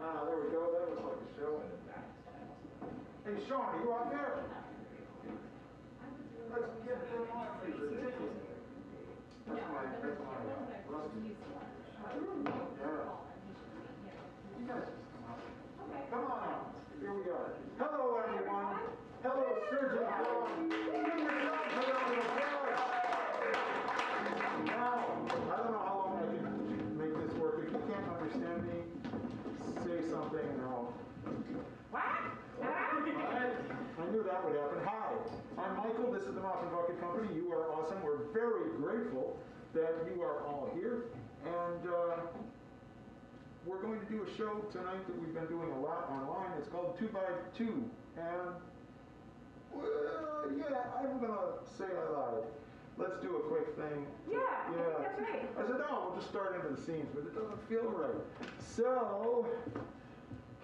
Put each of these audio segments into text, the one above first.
Ah, there we go. That looks like a show. Hey, Sean, are you out there? Let's get them on, please. That's my rusty. Yeah. You guys just come out. Come on out. Here we are. Hello, everyone. Hello, Surgeon John. Give yourselves a round of applause. Now, I don't know how long I can make this work. If you can't understand me, say something and I'll... What? I knew that would happen. Hi, I'm Michael. This is the Mop and Bucket Company. You are awesome. We're very grateful that you are all here. And we're going to do a show tonight that we've been doing a lot online. It's called 2x2. And, well, yeah, I'm going to say it loud. Let's do a quick thing. Yeah, I think that's right. I said, no, we'll just start into the scenes, but it doesn't feel right. So,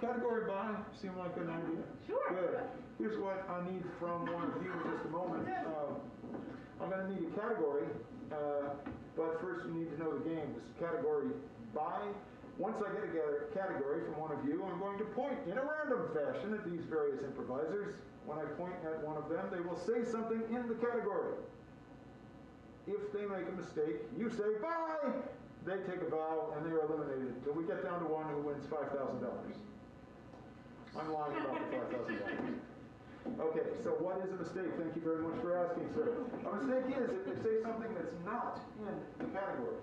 category buy, seem like an idea? Sure. Good. Here's what I need from one of you in just a moment. I'm going to need a category, but first you need to know the game. This is category buy. Once I get a category from one of you, I'm going to point in a random fashion at these various improvisers. When I point at one of them, they will say something in the category. If they make a mistake, you say buy. They take a bow and they are eliminated until we get down to one who wins $5,000. I'm lying about the $5,000. Okay, so what is a mistake? Thank you very much for asking, sir. A mistake is if they say something that's not in the category,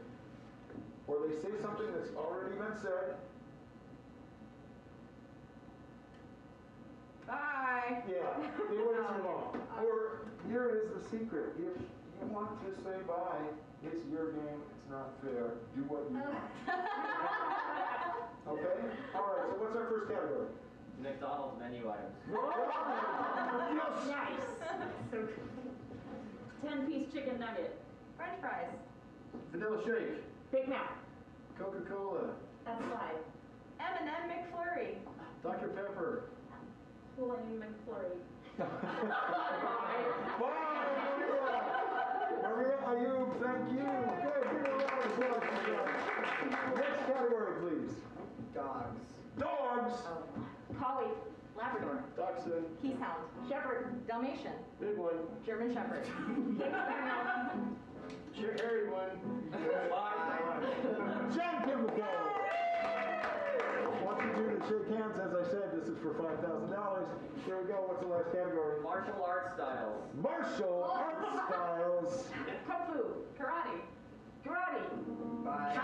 or they say something that's already been said. Bye. Yeah, they wait too long. Or here is the secret. If you want to say bye, it's your game. It's not fair. Do what you want. Okay? All right, so what's our first category? McDonald's menu items. Yes! Nice. So good. 10-piece chicken nugget. French fries. Vanilla shake. Big Mac. Coca-Cola. That's slide. M&M McFlurry. Dr. Pepper. Plain McFlurry. Bye! Maria Ayub, thank you. Good. Give me a round of applause. Next category, please. Dogs. Dogs. Collie. Labrador. Dachshund. Keeshond. Shepherd. Dalmatian. Big one. German Shepherd. Hairy one. John Pimlico. Want you to shake hands, as I said, this is for $5,000. Here we go. What's the last category? Martial art styles. Martial art styles. Kung Fu. Karate. Karate. Bye.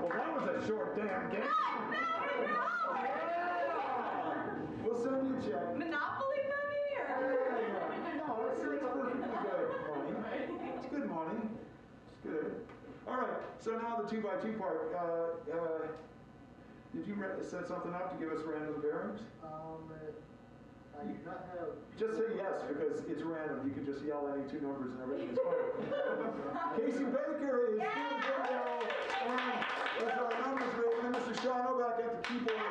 Well, that was a short damn game. No, We'll send you a check. Monopoly money or? No, it's perfectly good money. It's good money. It's good. All right, so now the 2x2 part. Did you set something up to give us random bearings? I do not have. Just say yes, because it's random. You can just yell any two numbers and everything is fine. Casey Baker is doing bingo, and as our numbers made, and Mr. Sean Oback at the keyboard.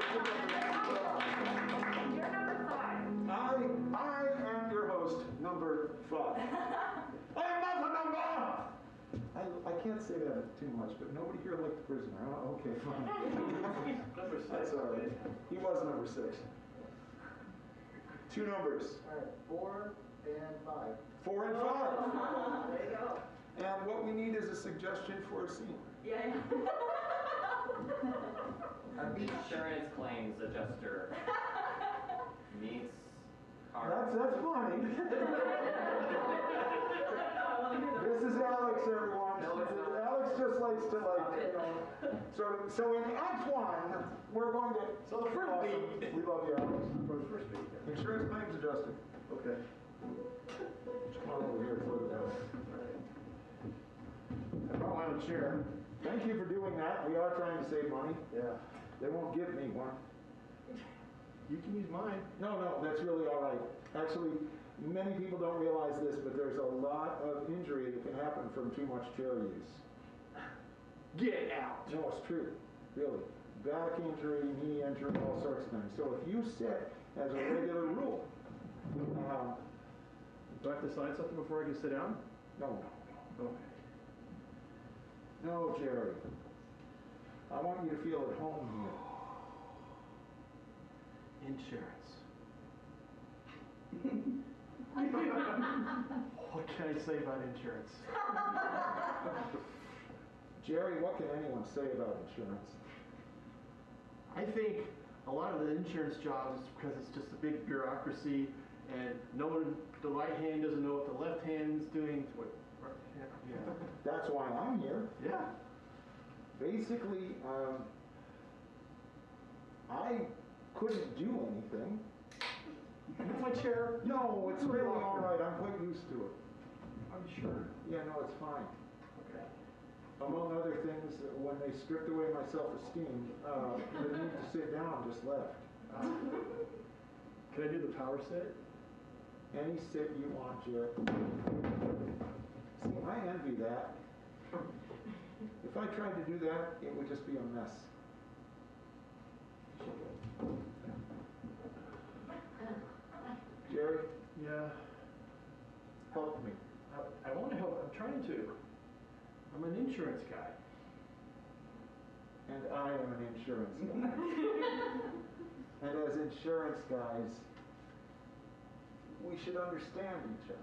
You're number 5. I am your host, number 5. I am not a number! I can't say that too much, but nobody here liked the prisoner. Oh, okay, fine. Number 6. That's all right. He was number 6. 2 numbers. All right, 4 and 5. 4 and 5. There you go. And what we need is a suggestion for a scene. Yeah. Insurance claims adjuster meets car. That's funny. This is Alex, everyone. No, it's not. Alex just likes to So in Act 1, we're going to. So the first beat. We love you, Alex. For the first beat. Insurance claims adjuster. Okay. Come on over here for the. I brought my own chair. Thank you for doing that. We are trying to save money. Yeah. They won't give me one. You can use mine. No, that's really all right. Actually, many people don't realize this, but there's a lot of injury that can happen from too much chair use. Get out. No, it's true. Really. Back injury, knee injury, all sorts of things. So if you set as a regular rule, Do I have to sign something before I can sit down? no, Okay. no, Jerry. I want you to feel at home Insurance. What can I say about insurance? here. Jerry, what can anyone say about insurance? I think a lot of the insurance jobs is because it's just a big bureaucracy and no one, the right hand doesn't know what the left hand's doing. Yeah. That's why I'm here. Yeah. Basically, I couldn't do anything. That's my chair. No, it's really all right. I'm quite used to it. I'm sure. Yeah, no, it's fine. Okay. Among other things, when they stripped away my self-esteem, the need to sit down just left. Can I do the power sit? Any sit you want, Jerry. See, I envy that. If I tried to do that, it would just be a mess. Jerry, Yeah. help me. I want to help. I'm trying to. I'm an insurance guy. And I am an insurance guy. And as insurance guys, we should understand each other.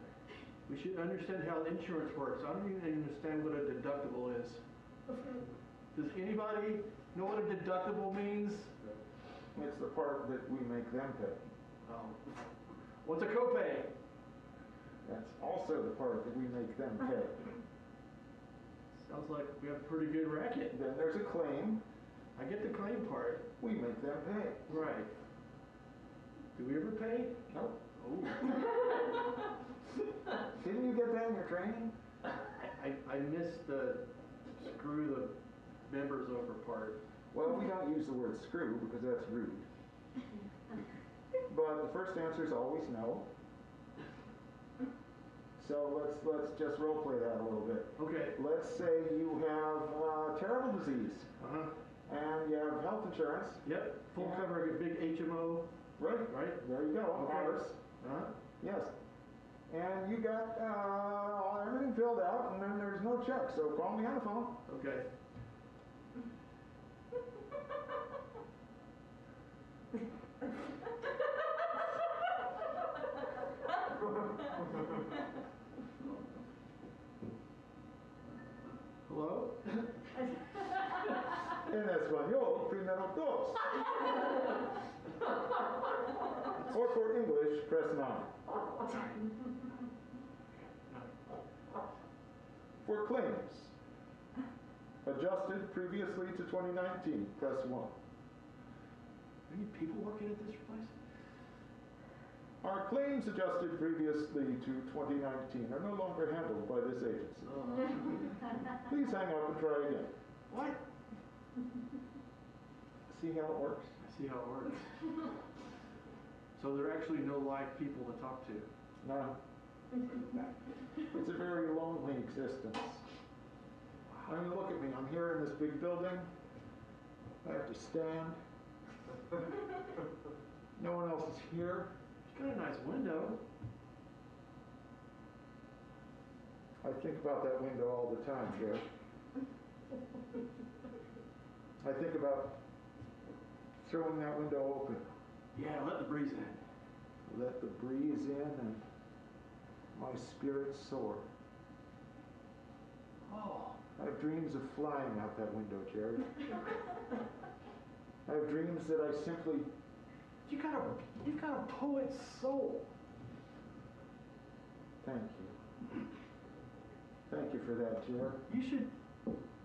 We should understand how insurance works. I don't even understand what a deductible is. Does anybody know what a deductible means? It's the part that we make them pay. What's a copay? That's also the part that we make them pay. Sounds like we have a pretty good racket. Then there's a claim. I get the claim part. We make them pay. Right. Do we ever pay? Nope. Oh. Didn't you get that in your training? I missed the screw the members over part. Well, we don't use the word screw because that's rude. But the first answer is always no. So let's just role play that a little bit. Okay. Let's say you have a terrible disease Uh-huh. and you have health insurance. Yep. Full Yeah. cover, a big HMO. Right? Right. There you go. Okay. Ours. Uh-huh. Yes. And you got everything filled out and then there's no check. So call me on the phone. Okay. Hello? En español, primero dos. Or for English, press 9. For claims, adjusted previously to 2019, press 1. Any people working at this place? Our claims adjusted previously to 2019 are no longer handled by this agency. Please hang up and try again. What? See how it works? I see how it works. So there are actually no live people to talk to. No. It's a very lonely existence. I mean, look at me. I'm here in this big building. I have to stand. No one else is here. You got a nice window. I think about that window all the time, Jeff. I think about throwing that window open. Yeah, let the breeze in. Let the breeze in and my spirit soar. Oh. I have dreams of flying out that window, Jerry. I have dreams that I simply... You've got a poet's soul. Thank you. Thank you for that, Jerry.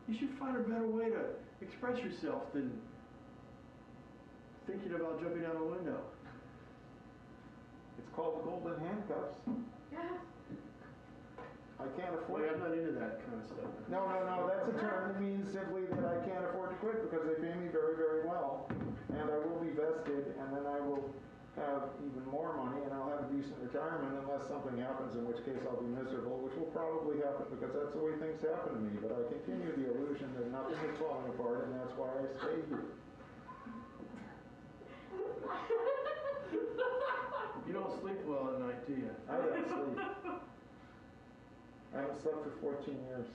You should find a better way to express yourself than thinking about jumping out a window. It's called golden handcuffs. I can't afford Wait, it. I'm not into that kind of stuff. No, that's a term that means simply that I can't afford to quit because they pay me very, very well. And I will be vested, and then I will have even more money, and I'll have a decent retirement unless something happens, in which case I'll be miserable, which will probably happen because that's the way things happen to me. But I continue the illusion that nothing is falling apart, and that's why I stay here. You don't sleep well at night, do you? I don't sleep. I haven't slept for 14 years.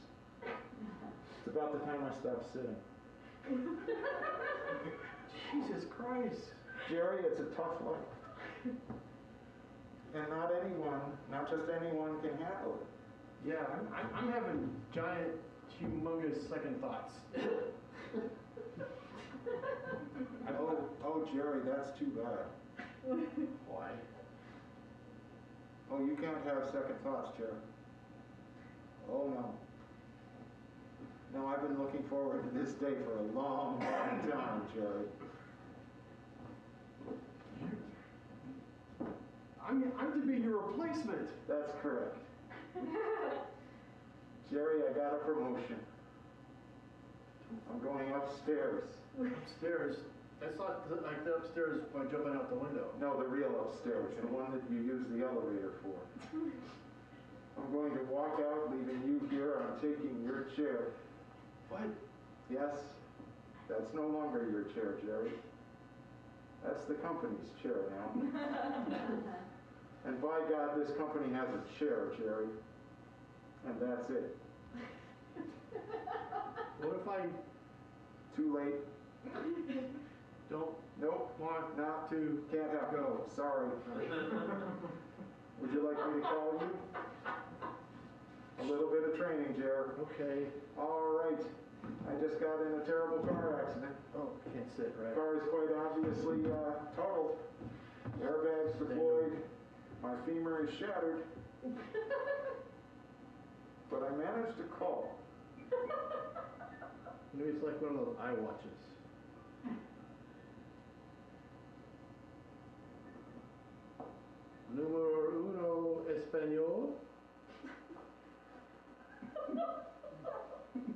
It's about the time I stopped sitting. Jesus Christ. Jerry, it's a tough life. And not anyone, not just anyone can handle it. Yeah, I'm having giant, humongous second thoughts. Oh, Jerry, that's too bad. Why? Oh, you can't have second thoughts, Jerry. Oh, no. No, I've been looking forward to this day for a long, long time, Jerry. I'm to be your replacement. That's correct. Jerry, I got a promotion. I'm going upstairs. Upstairs? That's not like the upstairs by jumping out the window. No, the real upstairs, the one that you use the elevator for. I'm going to walk out, leaving you here. I'm taking your chair. What? Yes, that's no longer your chair, Jerry. That's the company's chair now. And by God, this company has a chair, Jerry. And that's it. What if I Too late. don't Nope. want Not to Can't have go? Sorry. Would you like me to call you? A little bit of training, Jerry. Okay. All right. I just got in a terrible car accident. Oh, can't sit, The right? car is quite obviously totaled. Airbags deployed. My femur is shattered. But I managed to call. Maybe it's like one of those iWatches. Número uno español.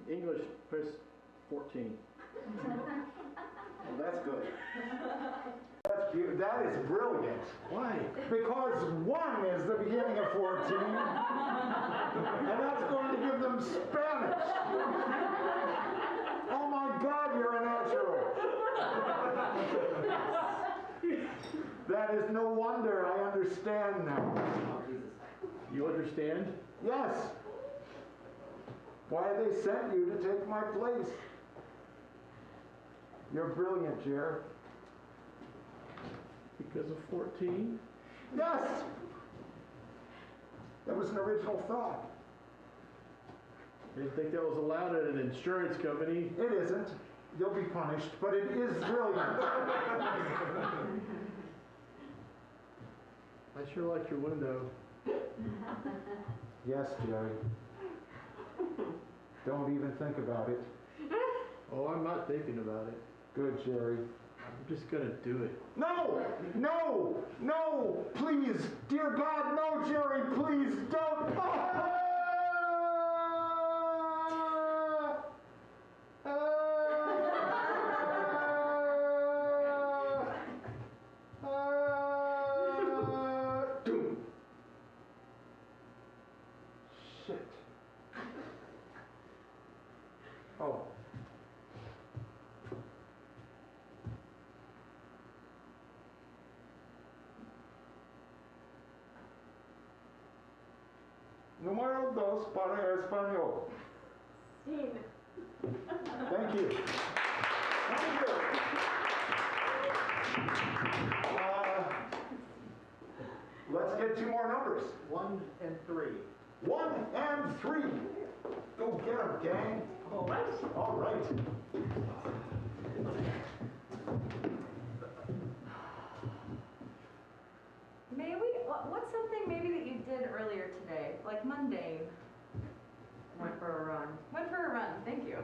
English, press 14. Well, that's good. That is brilliant. Why? Because 1 is the beginning of 14. And that's going to give them Spanish. Oh my God, you're a natural. That is no wonder. I understand now. You understand? Yes. Why they sent you to take my place. You're brilliant, Jer. Because of 14? Yes. That was an original thought. I didn't think that was allowed at an insurance company. It isn't. You'll be punished, but it is brilliant. I sure like your window. Yes, Jerry. Don't even think about it. Oh, I'm not thinking about it. Good, Jerry. I'm just gonna do it. No! No! No! Please! Dear God, no, Jerry! Please don't! Doom. Shit. Oh. Número 2 para español. Scene. Thank you. Thank you. Let's get 2 more numbers. 1 and 3. 1 and 3. Go get 'em, gang. All right. All right. May we, what's something maybe that you did earlier today, like mundane? Went for a run. Went for a run, thank you.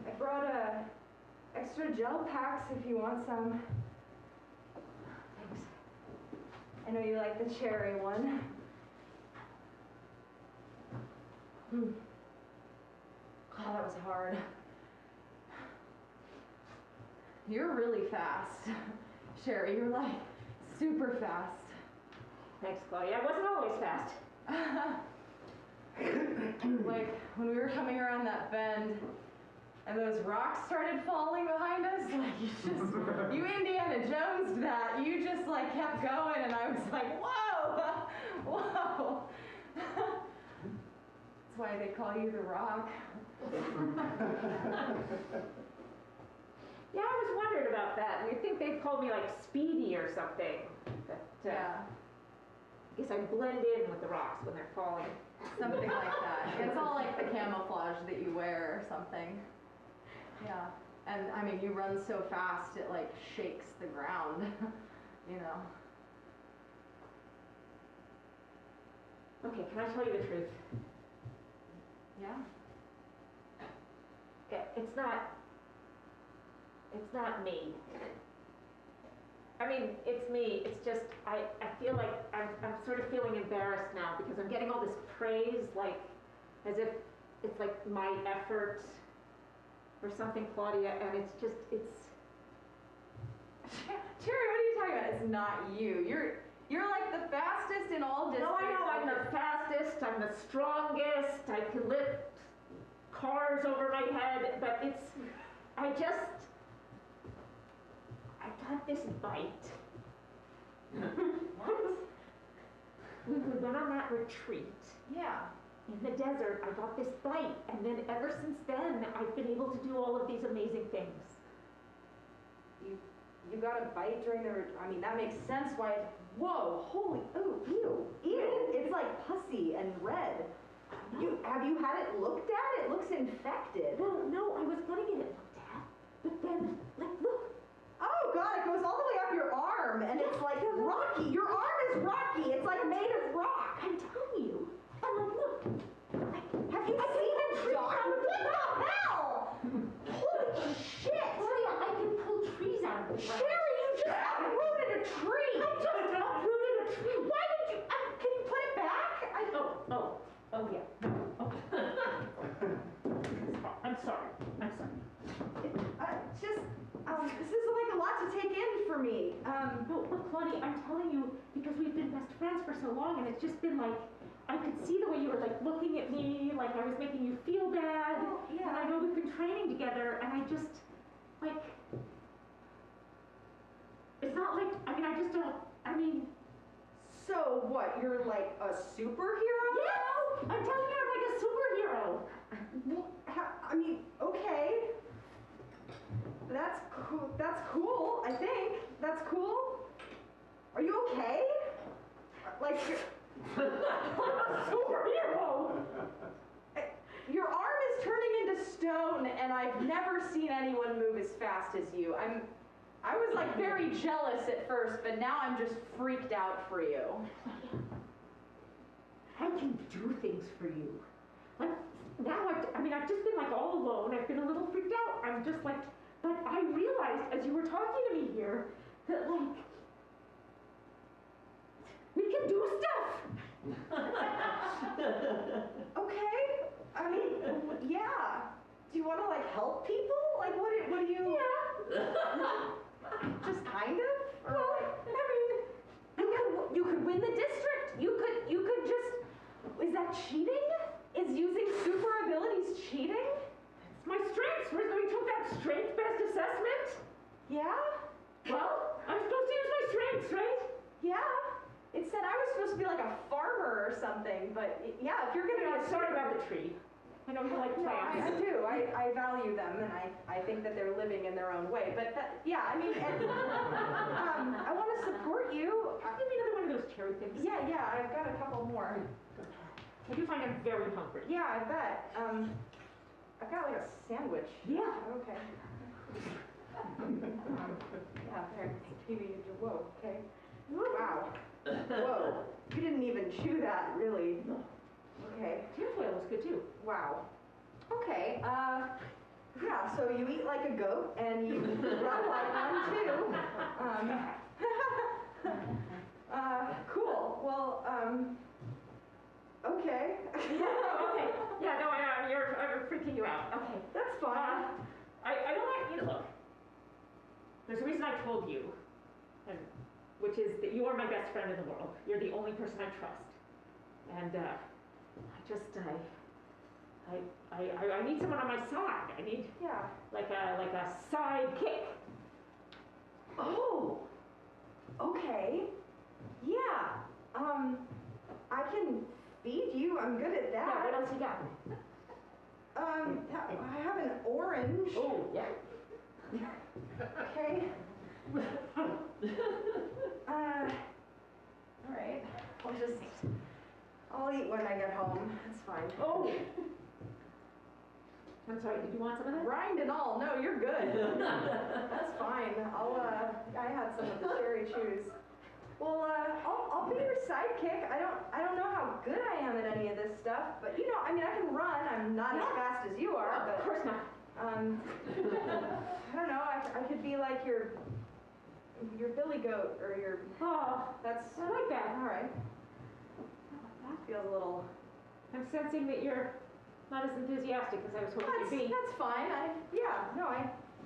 I brought extra gel packs if you want some. Thanks. I know you like the cherry one. God, that was hard. You're really fast. Sherry, you're like super fast. Thanks, Claudia. I wasn't always fast. Like when we were coming around that bend, and those rocks started falling behind us. Like you Indiana Jones'd that. You just like kept going, and I was like, whoa, whoa. That's why they call you the Rock. Yeah, I was wondering about that. You'd think they'd call me like Speedy or something. But Yeah, I guess I blend in with the rocks when they're falling. something like that. It's all like the camouflage that you wear or something. Yeah, and I mean, you run so fast it like shakes the ground, you know. Okay, can I tell you the truth? Yeah. It's not me. I mean, it's me. It's just, I feel like I'm sort of feeling embarrassed now because I'm getting all this praise, like, as if it's like my effort or something, Claudia, and it's just, Cherry, what are you talking about? It's not you. You're like the fastest in all no, districts. I know, I'm the fastest, I'm the strongest, I can lift cars over my head, but I got this bite. What? We went on that retreat. Yeah. In the desert, I got this bite, and then ever since then, I've been able to do all of these amazing things. You got a bite during I mean, that makes sense why, whoa, holy, oh, ew, it's like pussy and red. Have you had it looked at? It looks infected. Well, no, I was gonna get it looked at, but then, like, look. Oh God, it goes all the way up your arm, and it's like rocky. Your arm is rocky. It's like made of rock. I'm telling you. And like, look. Have you seen a doctor? What the hell? Holy shit! Claudia, I can pull trees out of the ground. Sherry, you just uprooted a tree. I just uprooted a tree. Why did you? Can you put it back? Oh yeah. No. Okay. I'm sorry. This is like a lot to take in for me. No, look, Claudia, I'm telling you because we've been best friends for so long, and it's just been like I could see the way you were like looking at me, like I was making you feel bad. Well, yeah. And I know we've been training together, and I just like. It's not like I just don't. So what? You're like a superhero? Yes! I'm telling you, I'm like a superhero. Well, I mean, okay. That's cool. That's cool. I think that's cool. Are you okay? Like I'm a superhero. your arm is turning into stone, and I've never seen anyone move as fast as you. I was like very jealous at first, but now I'm just freaked out for you. I can do things for you. Like now, I've just been like all alone. I've been a little freaked out. I'm just like, but I realized as you were talking to me here that like we can do stuff. Okay. I mean, yeah. Do you want to like help people? Like what do you? Yeah. Just kind of? Or Well, you could win the district. You could just. Is that cheating? Is using super abilities cheating? it's my strengths. We took that strength-based assessment. Yeah. Well, I'm supposed to use my strengths, right? Yeah. It said I was supposed to be like a farmer or something, but yeah, if you're gonna be a Sorry about the tree. I know you like No, plants. I do. I value them, and I think that they're living in their own way. But yeah, I mean, I want to support you. Give me another one of those cherry things. Yeah, I've got a couple more. I do find I'm very hungry. Yeah, I bet. I've got like a sandwich. Yeah. Okay. Yeah, there. Maybe whoa. Okay. Wow. Whoa. You didn't even chew that, really. Okay. Tinfoil was good too. Wow. Okay. Yeah. So you eat like a goat and you run like one too. Cool. Well. Okay. Okay. Yeah. No. I'm freaking you out. Okay. That's fine. I don't want you to look. There's a reason I told you, and which is that you are my best friend in the world. You're the only person I trust, and I I need someone on my side. I need Yeah. like a sidekick. Oh, okay. Yeah. I can feed you. I'm good at Yeah, what that. else you got? I have an orange. Oh, yeah. Okay. All right. I'll eat when I get home. That's fine. Oh. I'm sorry, did you want some of that? Rind and all. No, you're good. That's fine. I had some of the cherry chews. Well, I'll be your sidekick. I don't know how good I am at any of this stuff, but you know, I mean, I can run. I'm not as fast as you are, Of but course not. I don't know. I could be like your billy goat or your. Oh, That's I like that. all right. That feels a little. I'm sensing that you're not as enthusiastic as I was hoping you'd be. That's fine. I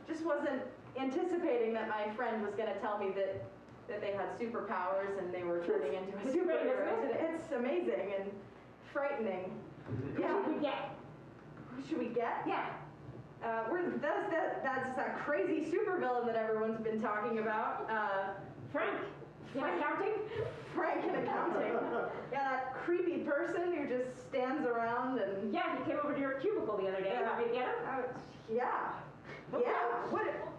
just wasn't anticipating that my friend was going to tell me that they had superpowers and they were turning into a It's great, superhero. isn't it? It's amazing and frightening. Yeah. What should we get? Who should we get? Yeah. That's that crazy supervillain that everyone's been talking about. Frank. In accounting? Frank in accounting. Yeah, that creepy person who just stands around and. Yeah, he came over to your cubicle the other day. Yeah. Want me to get him? Yeah. Okay. Yeah.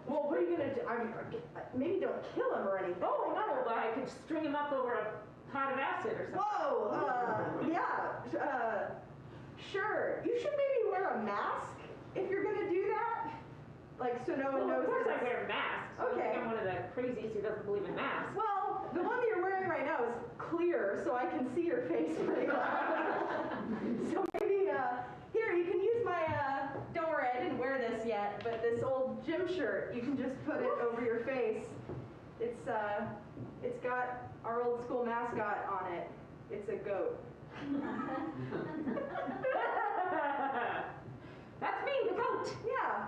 What are you gonna do? I mean, maybe don't kill him or anything. Oh, no, but I could string him up over a pot of acid or something. Whoa. Yeah. Sure. You should maybe wear a mask if you're gonna do that. Like so no one Well, knows. of course that I it's- wear masks. I don't Okay. think I'm one of the crazies who doesn't believe in masks. Well, the one that you're wearing right now is clear, so I can see your face pretty well. So maybe, here, you can use my, don't worry, I didn't wear this yet, but this old gym shirt, you can just put it over your face. It's got our old school mascot on it. It's a goat. That's me, the goat. Yeah,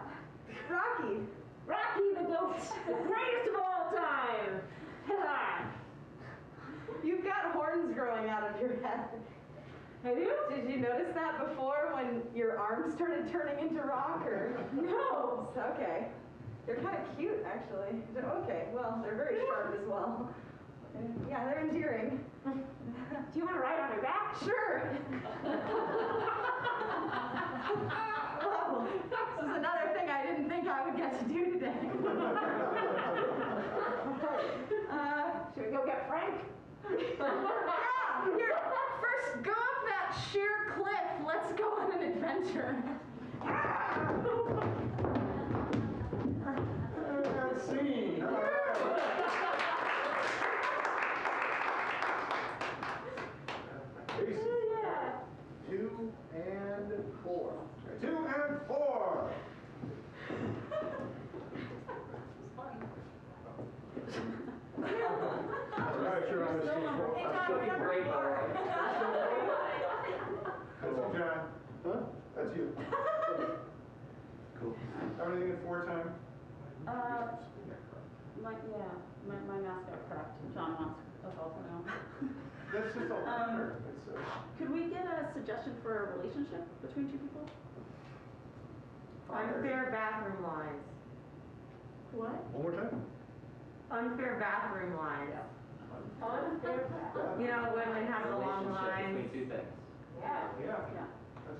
Rocky. Rocky the goat, the greatest of all time. You've got horns growing out of your head. I do? Did you notice that before when your arms started turning into rock or? No. Okay. They're kind of cute actually. Okay, well, they're very sharp as well. Yeah, they're endearing. Do you want to ride on her back? Sure. Well, this is another thing I didn't think I would get to do today. Should we go get Frank? Yeah, here, first go up that sheer cliff. Let's go on an adventure. Scene. Casey, Yeah. 2 and 4. 2 and 4. I'm not sure I understand. Great. That's you, John. Huh? That's you. Cool. Everything in 4 time? My mask got cracked. John wants us all to know. That's just all. It's, Could we get a suggestion for a relationship between two people? Unfair bathroom lines. What? One more time? Unfair bathroom lines. Unfair. You know, women have the long Relationship lines. between two things. Yeah. yeah. Yeah.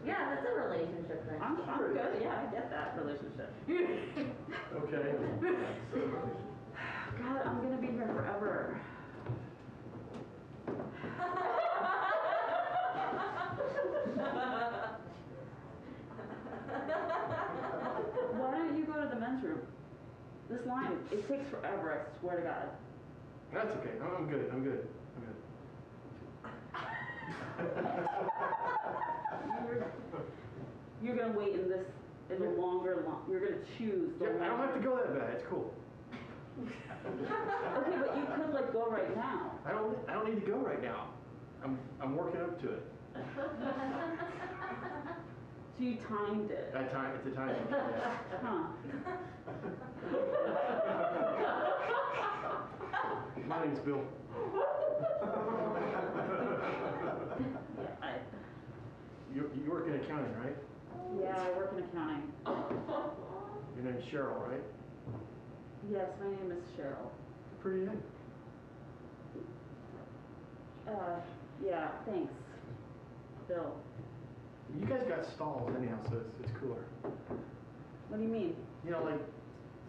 Yeah, that's a relationship thing. I'm good. Yeah, I get that relationship. Okay. God, I'm gonna be here forever. Why don't you go to the men's room? This line, it takes forever, I swear to God. That's okay. I'm good. I'm good. You're gonna wait in the longer line. You're gonna choose the Yeah, I don't have to go that bad. It's cool. Okay, but you could like go right now. I don't need to go right now. I'm working up to it. So you timed it. That time, it's a time. Yeah. Huh. My name's Bill. Yeah, You work in accounting, right? Yeah. I work in accounting. Your name's Cheryl, right? Yes, my name is Cheryl. Pretty name. Yeah, thanks. Bill. You guys got stalls anyhow, so it's cooler. What do you mean? You know, like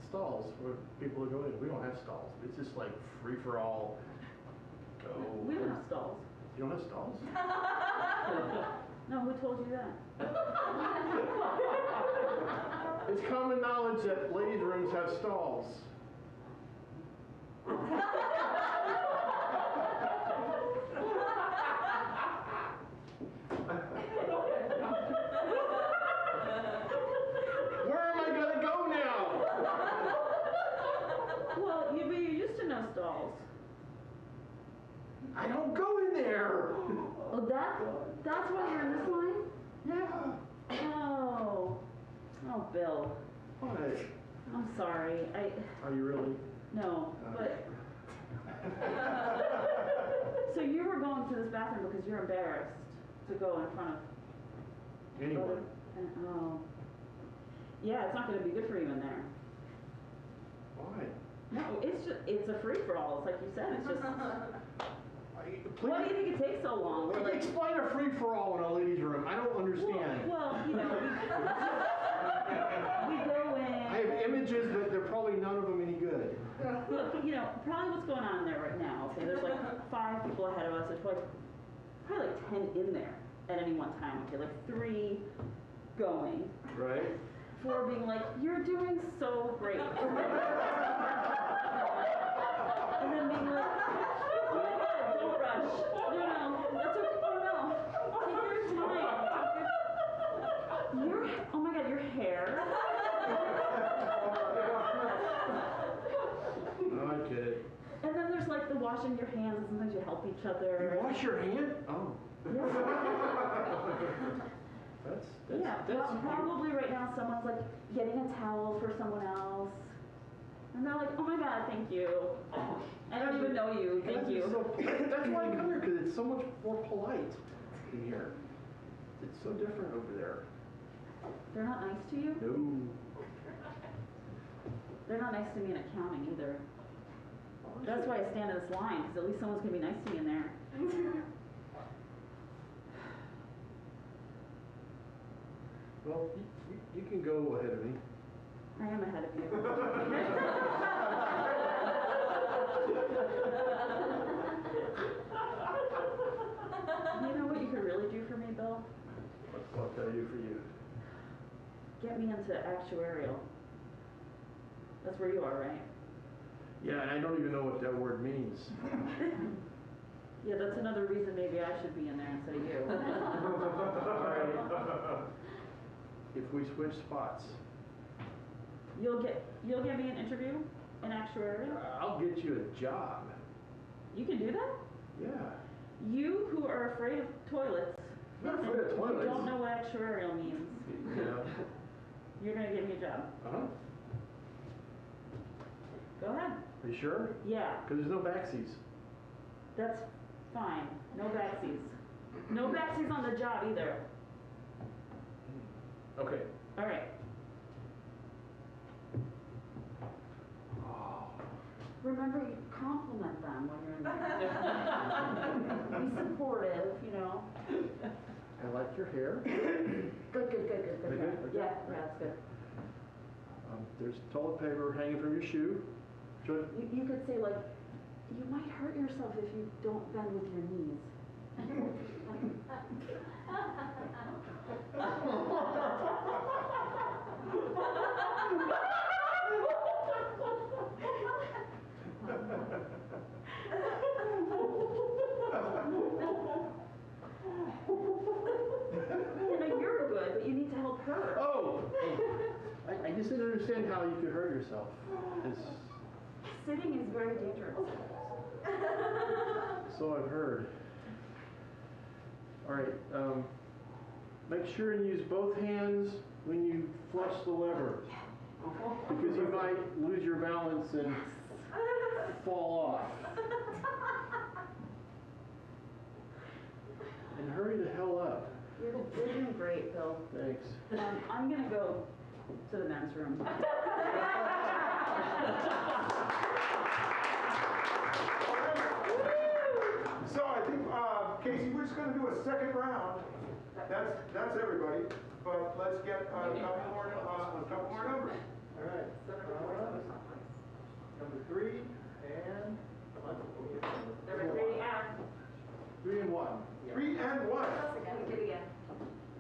stalls where people go in. We don't have stalls. It's just like free for all. Go. We don't have stalls. You don't have stalls? No, who told you that? It's common knowledge that ladies' rooms have stalls. Where am I gonna go now? Well, you used to know stalls. I don't go in there. Oh, that's why you're in this line? Yeah. Oh. Oh, Bill. What? I'm sorry. Are you really? No, but. So you were going to this bathroom because you're embarrassed to go in front of. Anyone? Oh. Yeah, it's not going to be good for you in there. Why? No, it's a free for all. It's like you said. It's just. Please, Why do you think it takes so long? We're like, explain a free for all in a ladies' room. I don't understand. well, you know, we go in. I have images, but they're probably none of them any good. Look, you know, probably what's going on in there right now. Okay, there's like 5 people ahead of us. There's probably like 10 in there at any one time. Okay, like 3 going. Right? 4 being like, you're doing so great. And then being like, oh my God, don't rush. No, that's okay. Oh no, take your time. Oh my God, your hair. No, I kid. And then there's like the washing your hands, and sometimes you help each other. You wash your hand? Oh. Yeah. That's Probably right now someone's like getting a towel for someone else. And they're like, oh my God, thank you. I don't even know you, thank you. That's why I come here, because it's so much more polite in here. It's so different over there. They're not nice to you? No. They're not nice to me in accounting either. That's why I stand in this line, because at least someone's going to be nice to me in there. Well, you can go ahead of me. I am ahead of you. You know what you could really do for me, Bill? What can I do for you? Get me into actuarial. That's where you are, right? Yeah, and I don't even know what that word means. Yeah, that's another reason maybe I should be in there instead of you. All right. If we switch spots, You'll get me an interview in actuarial? I'll get you a job. You can do that? Yeah. You who are afraid of toilets. I'm not afraid of and toilets. You don't know what actuarial means. Yeah. You're gonna give me a job. Uh-huh. Go ahead. Are you sure? Yeah, Because there's no backsies. that's fine. No backsies. No backsies on the job either. Okay. All right. Oh. Remember, you compliment them when you're in there. Be supportive, you know. I like your hair. Good. Okay. Yeah, that's good. There's toilet paper hanging from your shoe. You could say like, you might hurt yourself if you don't bend with your knees. You're good, but you need to help her. Oh! I just didn't understand how you could hurt yourself. Sitting is very dangerous. So I've heard. All right. Make sure and use both hands when you flush the lever, because you might lose your balance and fall off. And hurry the hell up. You're doing great, Bill. Thanks. I'm gonna go to the men's room. So I think, Casey, we're just gonna do a second round. That's everybody, but let's get a couple more numbers. All right. Number 3 and Number 3 and. 3 and 1. 3 and 1. We did again.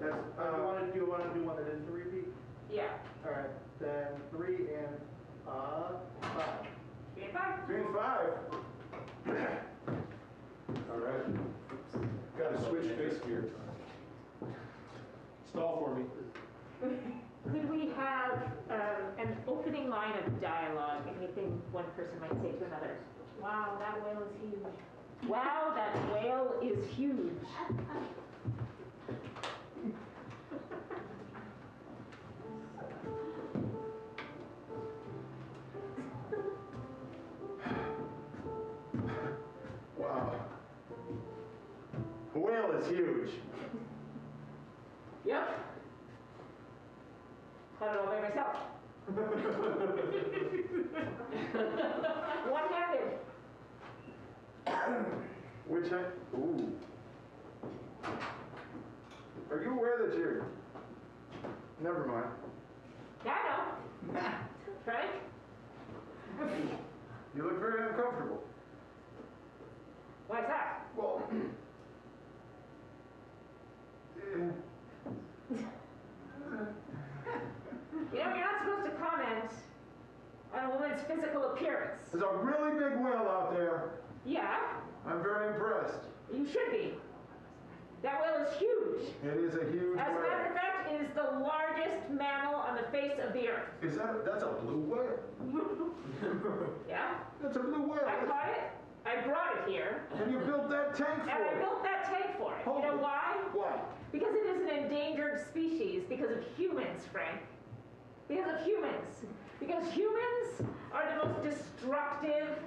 That's, Do you want to do one that isn't a repeat? Yeah. All right. Then 3 and 5. 3 and 5. 3 and 5. All right. Got to switch face gear. Stall for me. Could we have an opening line of dialogue, anything one person might say to another? Wow, that whale is huge. Wow, that whale is huge. Wow. A whale is huge. Yep. I don't know by myself. One-handed. Which I, ooh. Are you aware that you're, never mind. Yeah, I know. Frank? You look very uncomfortable. Why's that? Well, You know, you're not supposed to comment on a woman's physical appearance. there's a really big whale out there. Yeah, I'm very impressed. you should be. That whale is huge. It is a huge As a matter whale. of fact, it is the largest mammal on the face of the earth. That's a blue whale. Yeah? That's a blue I whale. caught it, I brought it here, And you built that tank and I for it. built that tank for it. You know Holy- why? Why? Because it is an endangered species because of humans, Frank. Because of humans. Because humans are the most destructive,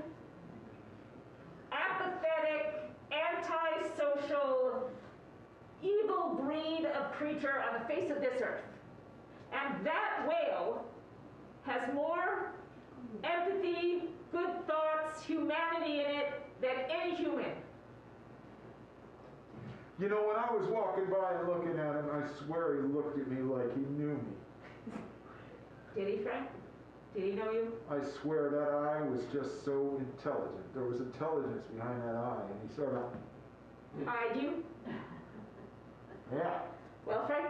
apathetic, antisocial, evil breed of creature on the face of this earth. And that whale has more empathy, good thoughts, humanity in it than any human. You know, when I was walking by and looking at him, I swear he looked at me like he knew me. Did he, Frank? Did he know you? I swear that eye was just so intelligent. There was intelligence behind that eye, and he sort of, Eyed you? yeah. Well, Frank,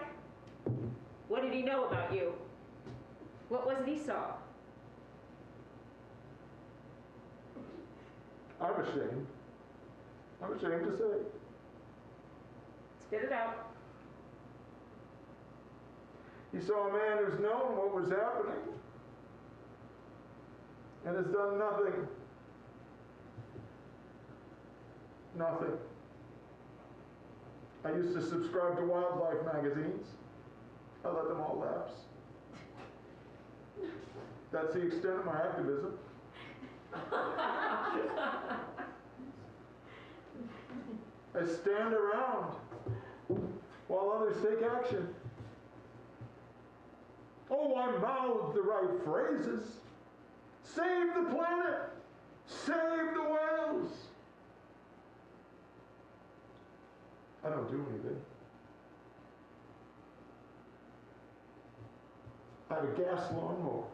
what did he know about you? What was it he saw? I'm ashamed. I'm ashamed to say. Spit it out. He saw a man who's known what was happening and has done nothing. Nothing. I used to subscribe to wildlife magazines. I let them all lapse. That's the extent of my activism. I stand around while others take action. Oh, I mouth the right phrases. Save the planet. Save the whales. I don't do anything. I have a gas lawnmower.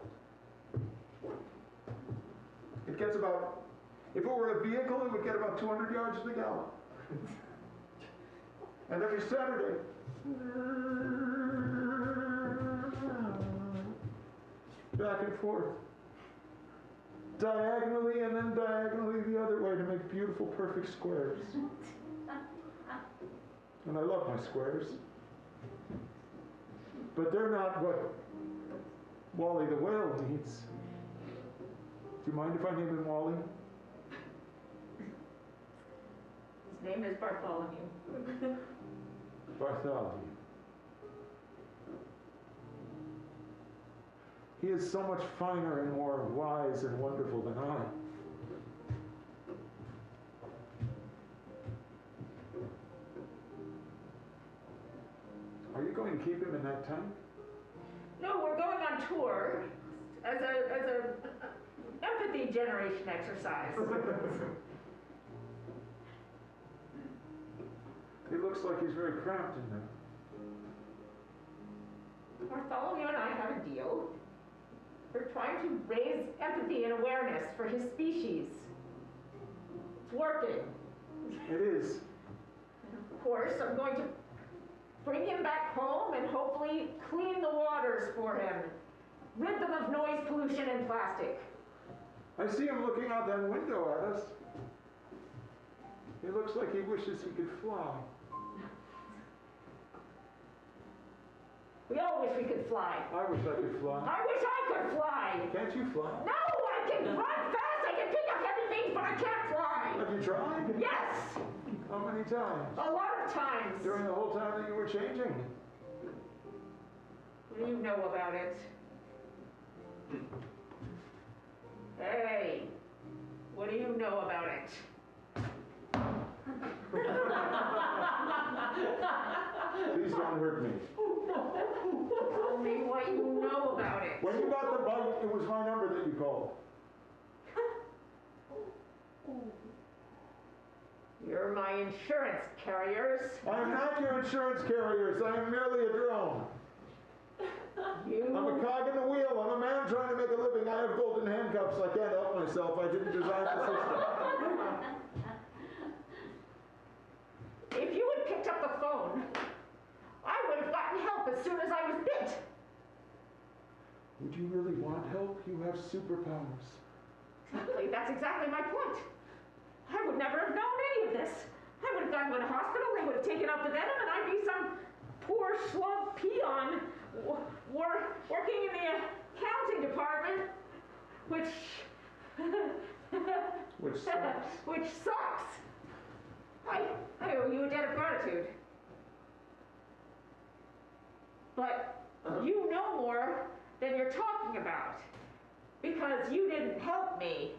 It gets about, if it were a vehicle, it would get about 200 yards to the gallon. And every Saturday, back and forth, diagonally and then diagonally the other way to make beautiful, perfect squares. And I love my squares. But they're not what Wally the whale needs. Do you mind if I name him Wally? His name is Bartholomew. Bartholomew. He is so much finer and more wise and wonderful than I. nighttime? No, we're going on tour as a empathy generation exercise. He looks like he's very cramped in there. Bartholomew and I have a deal. We're trying to raise empathy and awareness for his species. It's working. It is. And of course, I'm going to bring him back home and hopefully clean the waters for him. Rid them of noise pollution and plastic. I see him looking out that window at us. He looks like he wishes he could fly. We all wish we could fly. I wish I could fly. I wish I could fly. Can't you fly? No, I can run fast, I can pick up heavy things, but I can't fly. Have you tried? Yes, How many times? a lot of times. During the whole time that you were changing? What do you know about it? Hey, what do you know about it? Please don't hurt me. Tell me what you know about it. When you got the bite, it was my number that you called. You're my insurance carriers. I am not your insurance carriers. I am merely a drone. I'm a cog in the wheel. I'm a man trying to make a living. I have golden handcuffs. I can't help myself. I didn't design the system. If you had picked up the phone, I would have gotten help as soon as I was bit. Would you really want help? You have superpowers. Exactly, that's exactly my point. I would never have known any of this. I would have gone to a hospital, they would have taken out the venom, and I'd be some poor schlub peon working in the accounting department, which sucks. which sucks. I owe you a debt of gratitude. But you know more than you're talking about, because you didn't help me.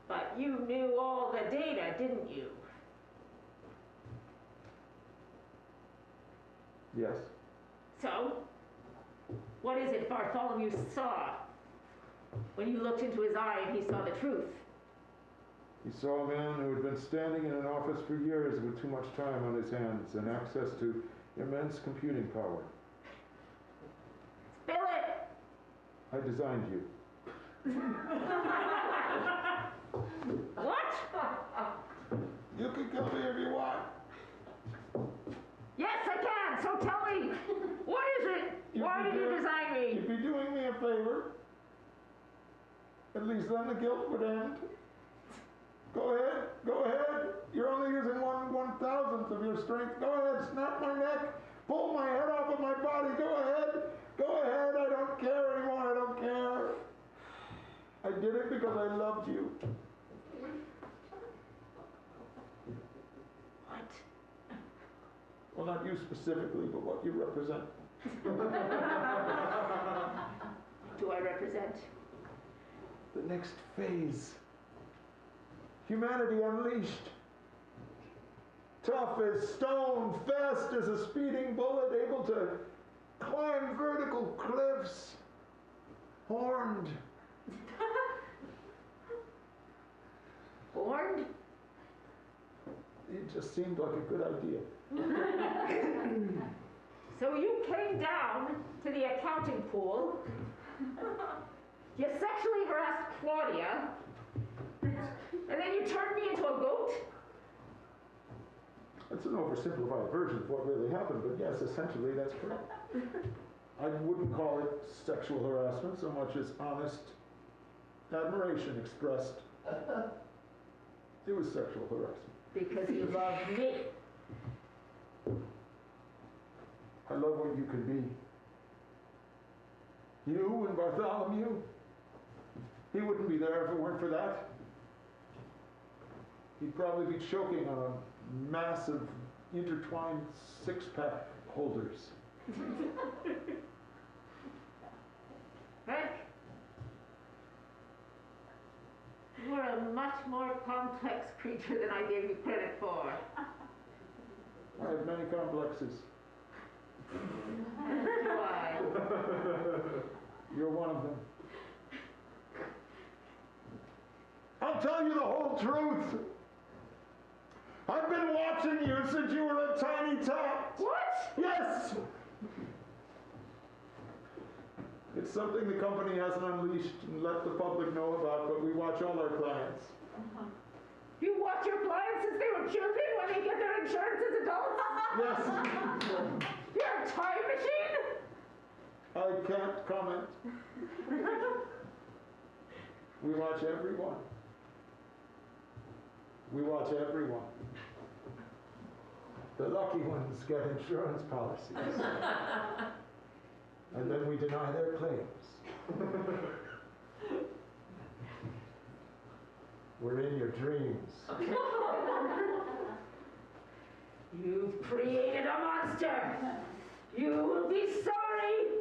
But you knew all the data, didn't you? Yes. So, what is it Bartholomew saw when you looked into his eye and he saw the truth? He saw a man who had been standing in an office for years with too much time on his hands and access to immense computing power. Spill it! I designed you. What? You can kill me if you want. Yes, I can, so tell me, what is it? Why did you design me? You'd be doing me a favor. At least then the guilt would end. Go ahead, go ahead. You're only using 1/1000th of your strength. Go ahead, snap my neck, pull my head off of my body. Go ahead, I don't care anymore, I don't care. I did it because I loved you. What? Well, not you specifically, but what you represent. What do I represent? The next phase. Humanity unleashed. Tough as stone, fast as a speeding bullet, able to climb vertical cliffs, horned. Horned? It just seemed like a good idea. So you came down to the accounting pool, you sexually harassed Claudia, and then you turned me into a goat? That's an oversimplified version of what really happened, but yes, essentially that's correct. I wouldn't call it sexual harassment so much as honest admiration expressed. It was sexual harassment. Because you love me. I love what you can be. You and Bartholomew, he wouldn't be there if it weren't for that. He'd probably be choking on a mass of intertwined six-pack holders. Frank, you're a much more complex creature than I gave you credit for. I have many complexes. whole truth. I've been watching you since you were a tiny tot. What? Yes! It's something the company hasn't unleashed and let the public know about, but we watch all our clients. You watch your clients since they were children when they get their insurance as adults? Yes, You're a time machine? I can't comment. We watch everyone. We watch everyone. The lucky ones get insurance policies. And then we deny their claims. We're in your dreams. You've created a monster. You will be sorry.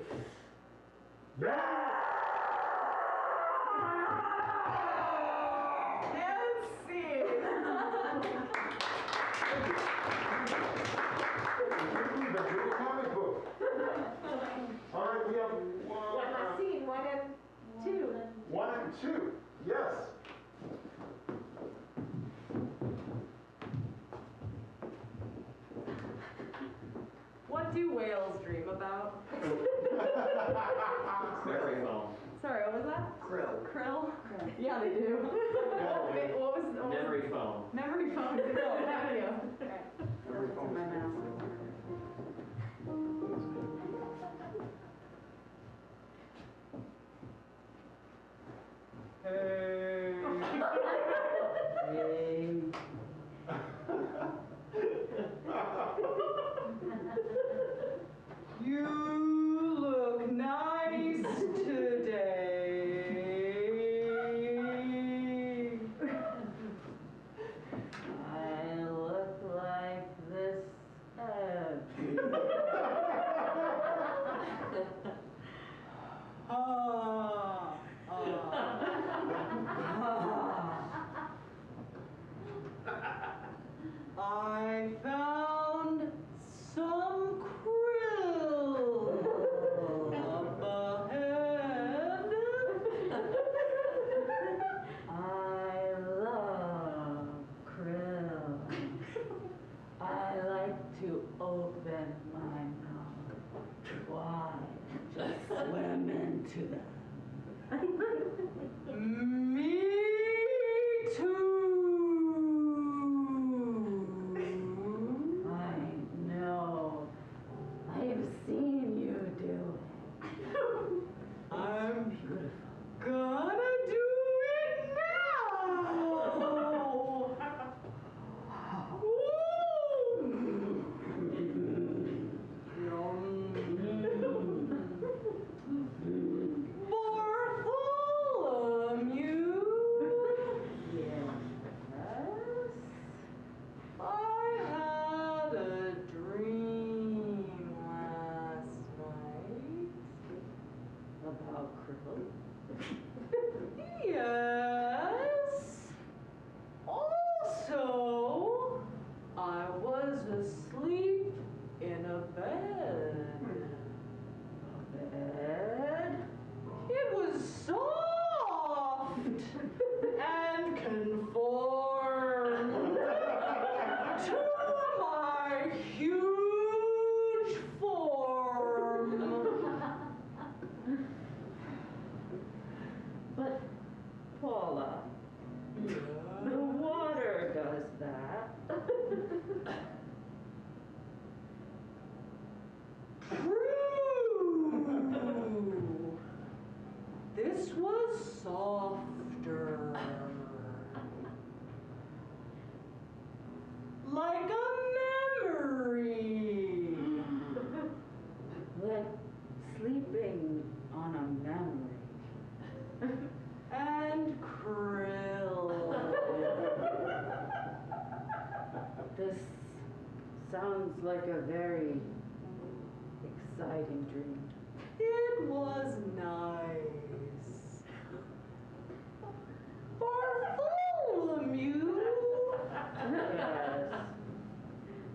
And see. The true comic book. All right, we have One last scene, 1 and 2. 1 and 2. Yes. What do whales dream about? Very foam. Sorry, what was that? Krill. Krill? Yeah, they do. Wait, what was Memory foam. Memory foam is krill. Thank you. Okay. It's in my mouth. Hey. Hey. You look nice today. I look like this. I found some krill up ahead. I love krill. I like to open my mouth wide, just swim into them. Me too. I know. I've seen you do it. I'm Beautiful. gonna do it now. Bartholomew, Yes. I had a dream last night. About krill? Yes. Also, I was asleep in a bed. Bed? It was soft and conformed to my huge form. But, Paula, the water does that. True. This was softer. Like a memory. Like sleeping on a memory. And krill. This sounds like a very exciting dream. It was nice. Bartholomew, Yes.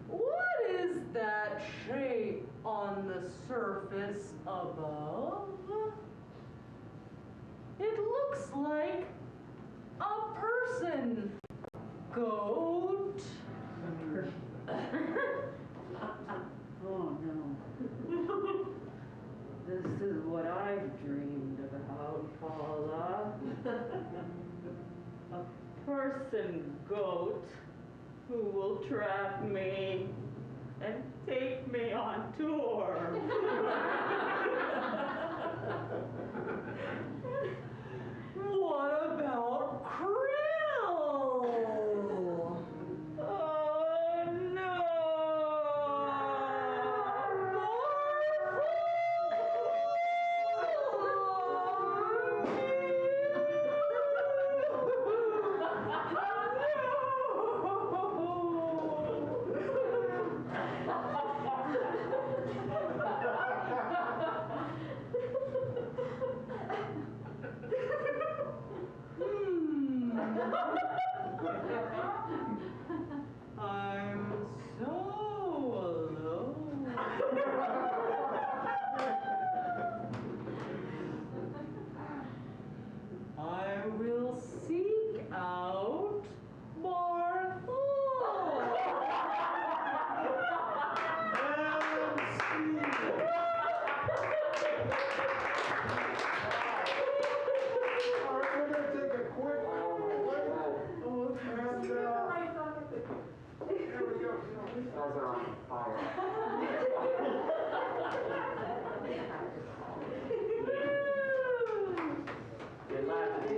what is that shape on the surface above? It looks like a person. goat. Oh no. This is what I've dreamed about, Paula. A person goat who will trap me and take me on tour. What about Krill? Oh no! I'm so alone. I will seek out Martha. All right, we're gonna take a quick break. And, here we go. Those are on fire. Good laugh at the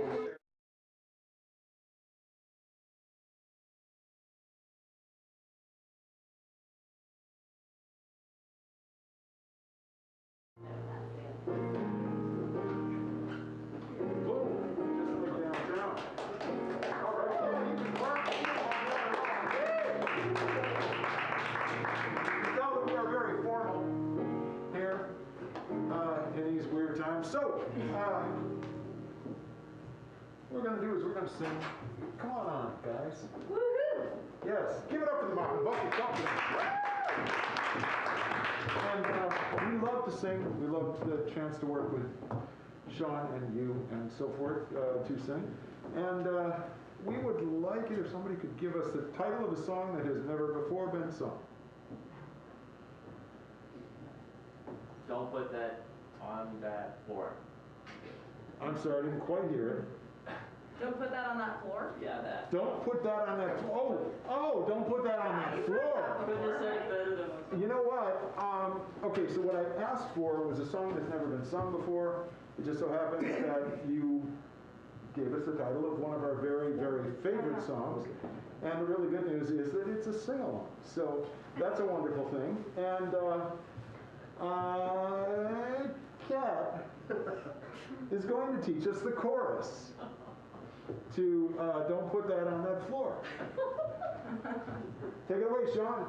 So, what we're going to do is we're going to sing. Come on, guys. Woohoo! Yes, give it up for the Mopco. Bucky, talk to them. And we love to sing. We love the chance to work with Sean and you and so forth to sing. And we would like it if somebody could give us the title of a song that has never before been sung. Don't put that on that floor. I'm sorry, I didn't quite hear it. Don't put that on that floor. Yeah, that. Don't put that on that. Oh, don't put that on that floor. You know what? Okay, so what I asked for was a song that's never been sung before. It just so happens that you gave us the title of one of our very, very favorite songs. And the really good news is that it's a sing-along. So that's a wonderful thing. And Kat is going to teach us the chorus to Don't Put That on That Floor. Take it away, Sean.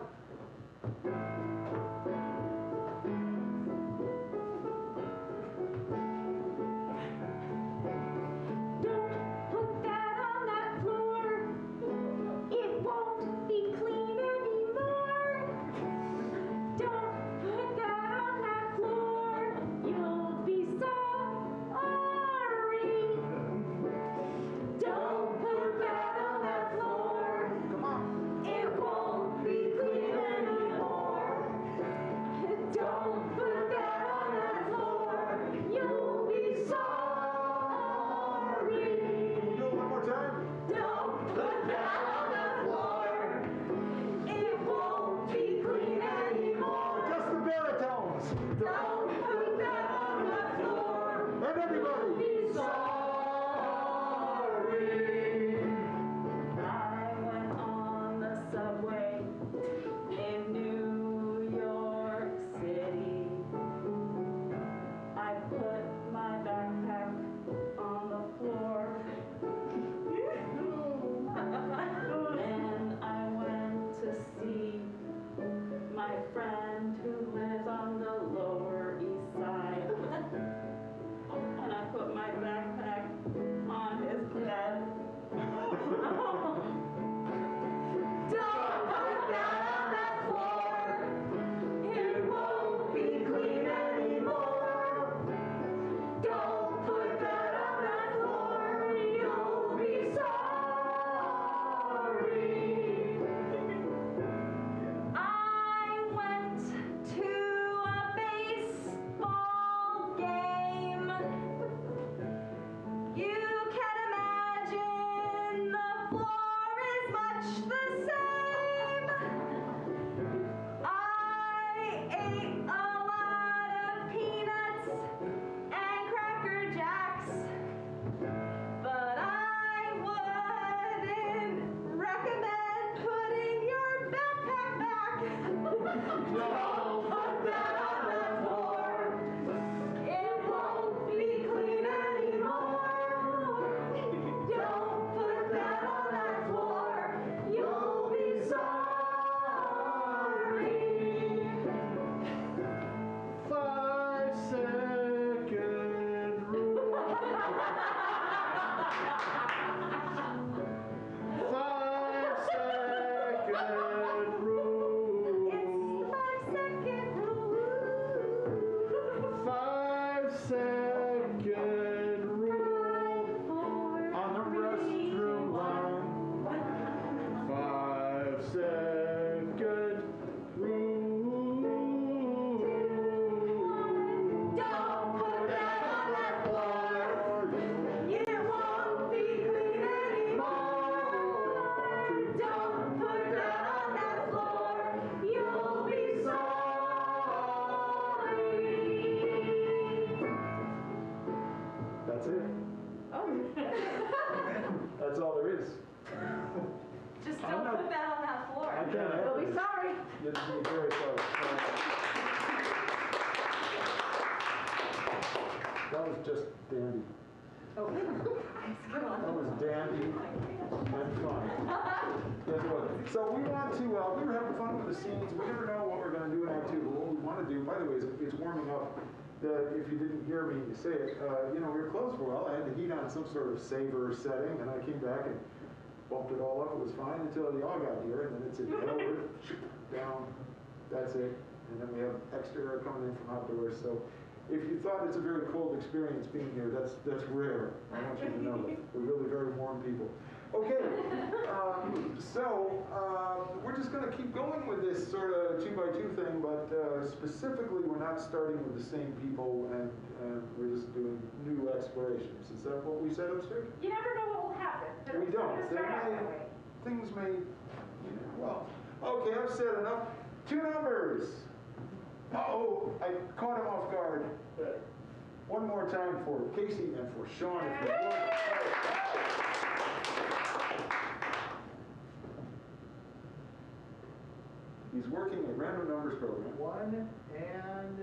My friend who lives on the lower So we want to, we were having fun with the scenes. We never know what we're going to do in Act 2, but what we want to do, by the way, is it's warming up. If you didn't hear me say it, we were closed for a while. I had the heat on some sort of saver setting, and I came back and bumped it all up. It was fine until y'all got here, and then it said, over, down, that's it. And then we have extra air coming in from outdoors. So if you thought it's a very cold experience being here, that's rare. I want you to know that. We're really very warm people. Okay, we're just going to keep going with this sort of 2x2 thing, but specifically we're not starting with the same people and we're just doing new explorations. Is that what we said upstairs? You never know what will happen. We don't. Things may, okay, I've said enough. 2 numbers. Uh-oh, I caught him off guard. One more time for Casey and for Sean. If you would. He's working a random numbers program. 1 and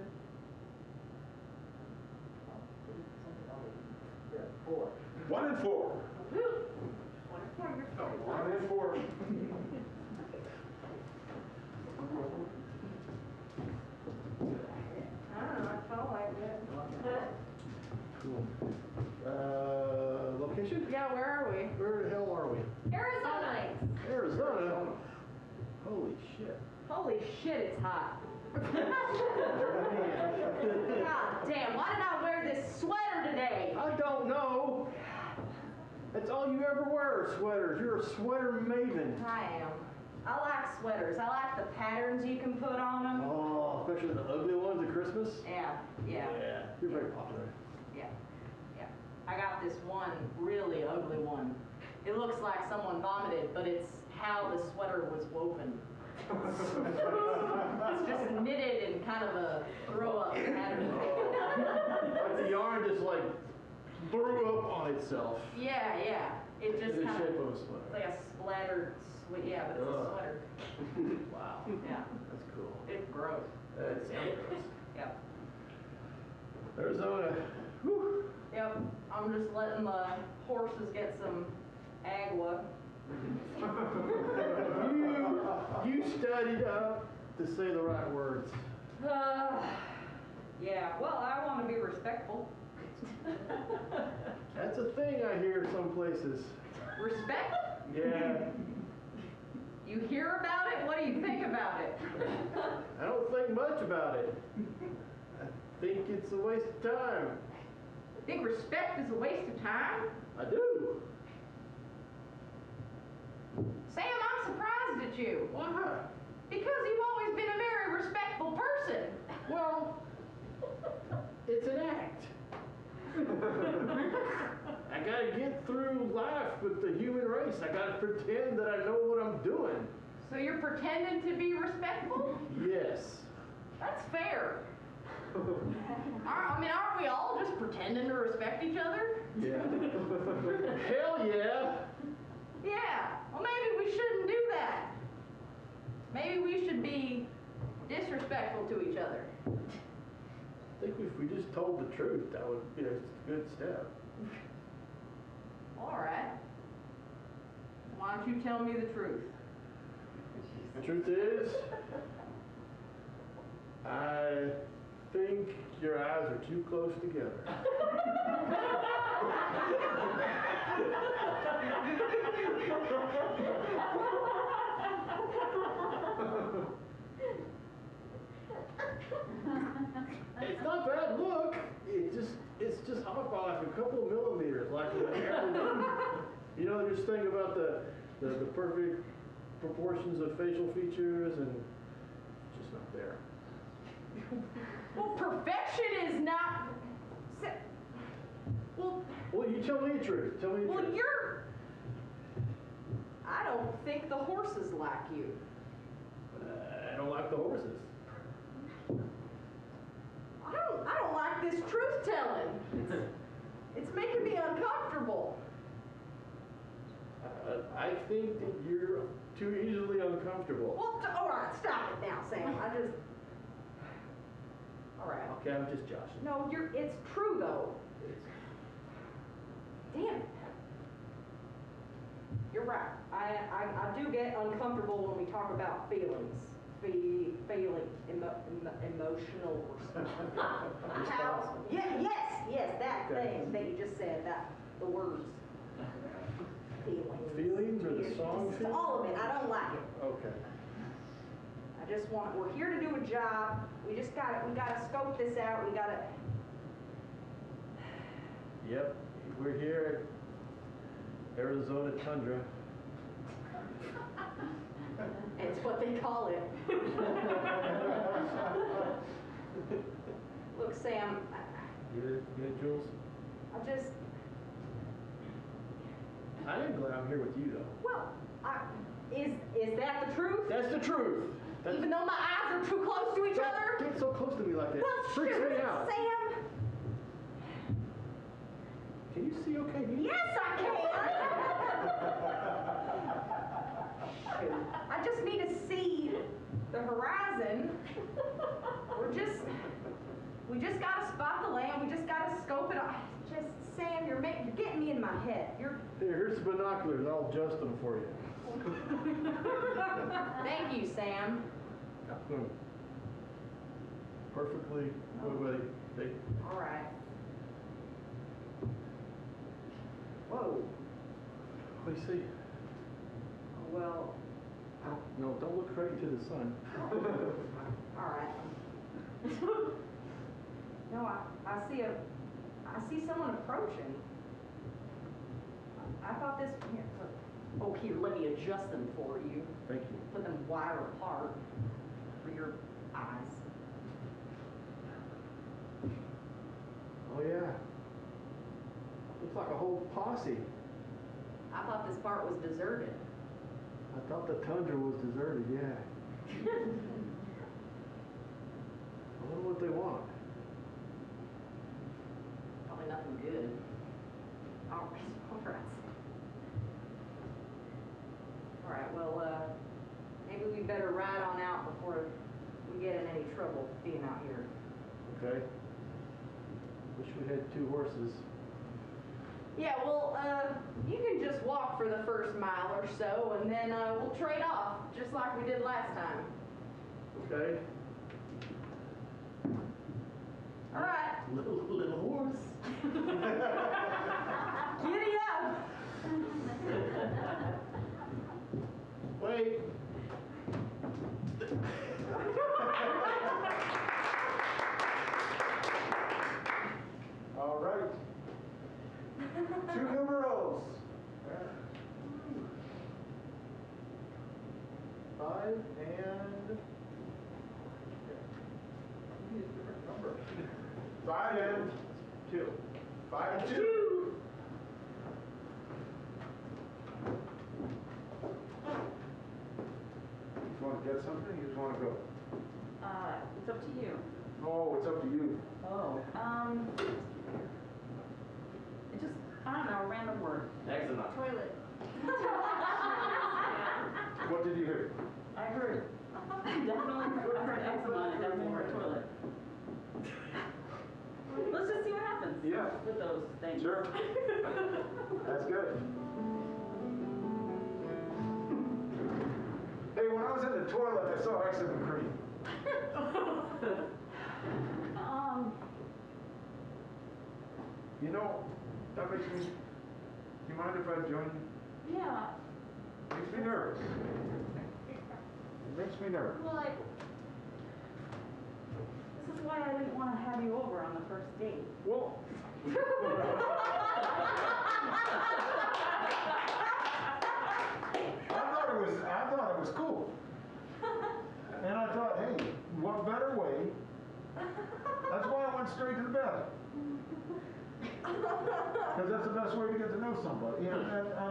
4. 1 and 4. 1 and 4. I don't know, I felt like it. Cool. Location? Yeah, where are we? Where the hell are we? Arizona. Arizona? Holy shit. Holy shit, it's hot. God damn, why did I wear this sweater today? I don't know. That's all you ever wear, sweaters. You're a sweater maven. I am. I like sweaters. I like the patterns you can put on them. Oh, especially the ugly ones at Christmas. Yeah. You're very popular. Yeah. I got this one really ugly one. It looks like someone vomited, but it's how the sweater was woven. It's just knitted in kind of a throw-up pattern. Like the yarn just like threw up on itself. Yeah. It just In the kind shape of of a sweater. like a splattered, but it's a sweater. Wow. Yeah. That's cool. It's gross. That's gross. Yep. Arizona. Whew. Yep. I'm just letting the horses get some agua. You studied up to say the right words. Yeah. Well, I want to be respectful. That's a thing I hear some places. Respect? Yeah. You hear about it? What do you think about it? I don't think much about it. I think it's a waste of time. Think respect is a waste of time? I do. Sam, I'm surprised at you. Why? Because you've always been a very respectful person. Well, it's an act. I gotta get through life with the human race. I gotta pretend that I know what I'm doing. So you're pretending to be respectful? Yes. That's fair. Aren't we all just pretending to respect each other? Yeah. Hell yeah. Yeah. Well, maybe we shouldn't do that. Maybe we should be disrespectful to each other. I think if we just told the truth, that would be a good step. All right. Why don't you tell me the truth? The truth is, I think your eyes are too close together. It's not a bad look. It's just off by like a couple of millimeters, like just think about the perfect proportions of facial features, and it's just not there. Well, perfection is not. Well, you tell me the truth. Tell me the truth. I don't think the horses like you. I don't like the horses. I don't like this truth telling. It's making me uncomfortable. I think that you're too easily uncomfortable. Well, all right, stop it now, Sam. All right. Okay, I'm just joshing. No, it's true though. Damn it. you're right. I do get uncomfortable when we talk about feelings. Emotional how, yes, that thing that you just said, the words. Feelings. Feelings or the song Just feelings? all of it, I don't like it. Okay. We're here to do a job. We gotta scope this out. We gotta. Yep, we're here at Arizona Tundra. It's what they call it. Look, Sam, Get it, Jules? I am glad I'm here with you, though. well, is that the truth? That's the truth. Even though my eyes are too close to each other? Don't get so close to me like that. Well, Freaks shoot, me out. Sam. Can you see okay? Yes, I can. I just need to see the horizon. We just gotta spot the land. We just gotta scope it. Sam, you're getting me in my head. Here's the binoculars. I'll adjust them for you. Thank you, Sam. Perfectly. Wait. All right. Whoa. What do you see? Well, No, don't look right into the sun. all right. No, I see someone approaching. I thought this. Here, look. Oh, here, let me adjust them for you. Thank you. Put them wider apart for your eyes. Oh, yeah. Looks like a whole posse. I thought this part was deserted. I thought the tundra was deserted, yeah. I wonder what they want. Probably nothing good. All right. All right, well, maybe we better ride on out before we get in any trouble being out here. Okay. Wish we had 2 horses. Yeah, well, you can just walk for the first mile or so, and then we'll trade off, just like we did last time. Okay. All right. Little horse. Giddy up. Wait. All right. 2 numerals. 5 and... Number. 5 and 2. 5 and 2. You want to get something? You just want to go? It's up to you. Oh, it's up to you. Oh. It just, I don't know, a random word. Eczema. Toilet. What did you hear? I heard eczema and I definitely heard toilet. Let's just see what happens. Yeah. With those things. Sure. That's good. Hey, when I was in the toilet, I saw eczema cream. You know, that makes me... Do you mind if I join you? Yeah. Makes me nervous. It makes me nervous. Well, this is why I didn't want to have you over on the first date. Well... I thought it was cool. And I thought, hey, what better way? That's why I went straight to the bed. Because that's the best way to get to know somebody. And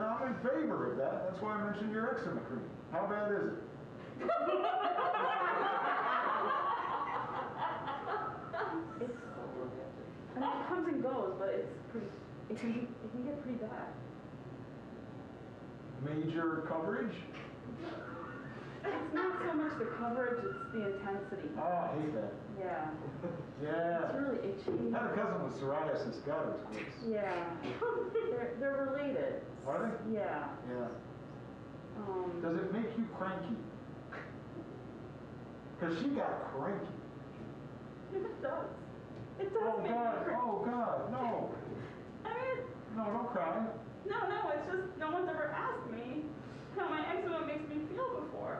I'm in favor of that. That's why I mentioned your eczema cream. How bad is it? I mean, it comes and goes, but it can get pretty bad. Major coverage? It's not so much the coverage, it's the intensity. Oh, I hate that. Yeah. Yeah. It's really itchy. I had a cousin with psoriasis. God, it was gross. Yeah. They're related. Are they? Yeah. Yeah. Does it make you cranky? Because she got cranky. It does. It does Oh make me God, cringe. oh God, no. I mean, No, don't cry. no, it's just no one's ever asked me how my eczema makes me feel before.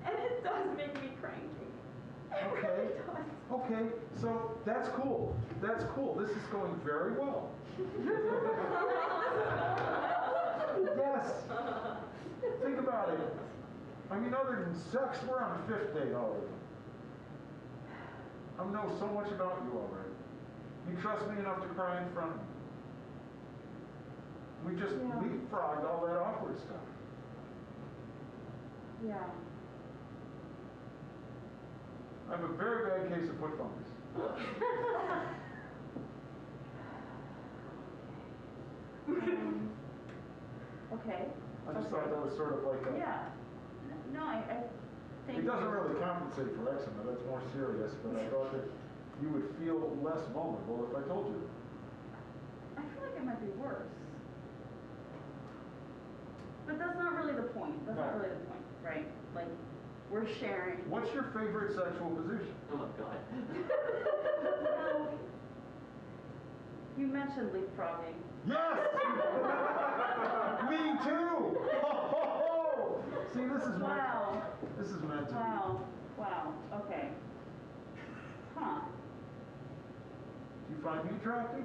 And it does make me cranky. It Okay. really does. Okay, so that's cool. That's cool. This is going very well. Yes. Think about it. I mean, other than sex, we're on the 5th date already. I know so much about you already. You trust me enough to cry in front of me. We just Yeah. leapfrogged all that awkward stuff. Yeah. I have a very bad case of foot fungus. Okay. I just thought that was sort of like a... Yeah. No, I think. It doesn't really compensate for eczema, that's more serious, but I thought that you would feel less vulnerable if I told you. I feel like it might be worse. But that's not really the point. That's not No. really the point, right? Like, we're sharing. What's your favorite sexual position? Oh my God. Well, you mentioned leapfrogging. Yes! Me too! See, this is Wow. This is meant to be. Wow. Okay. Huh. Do you find me attractive?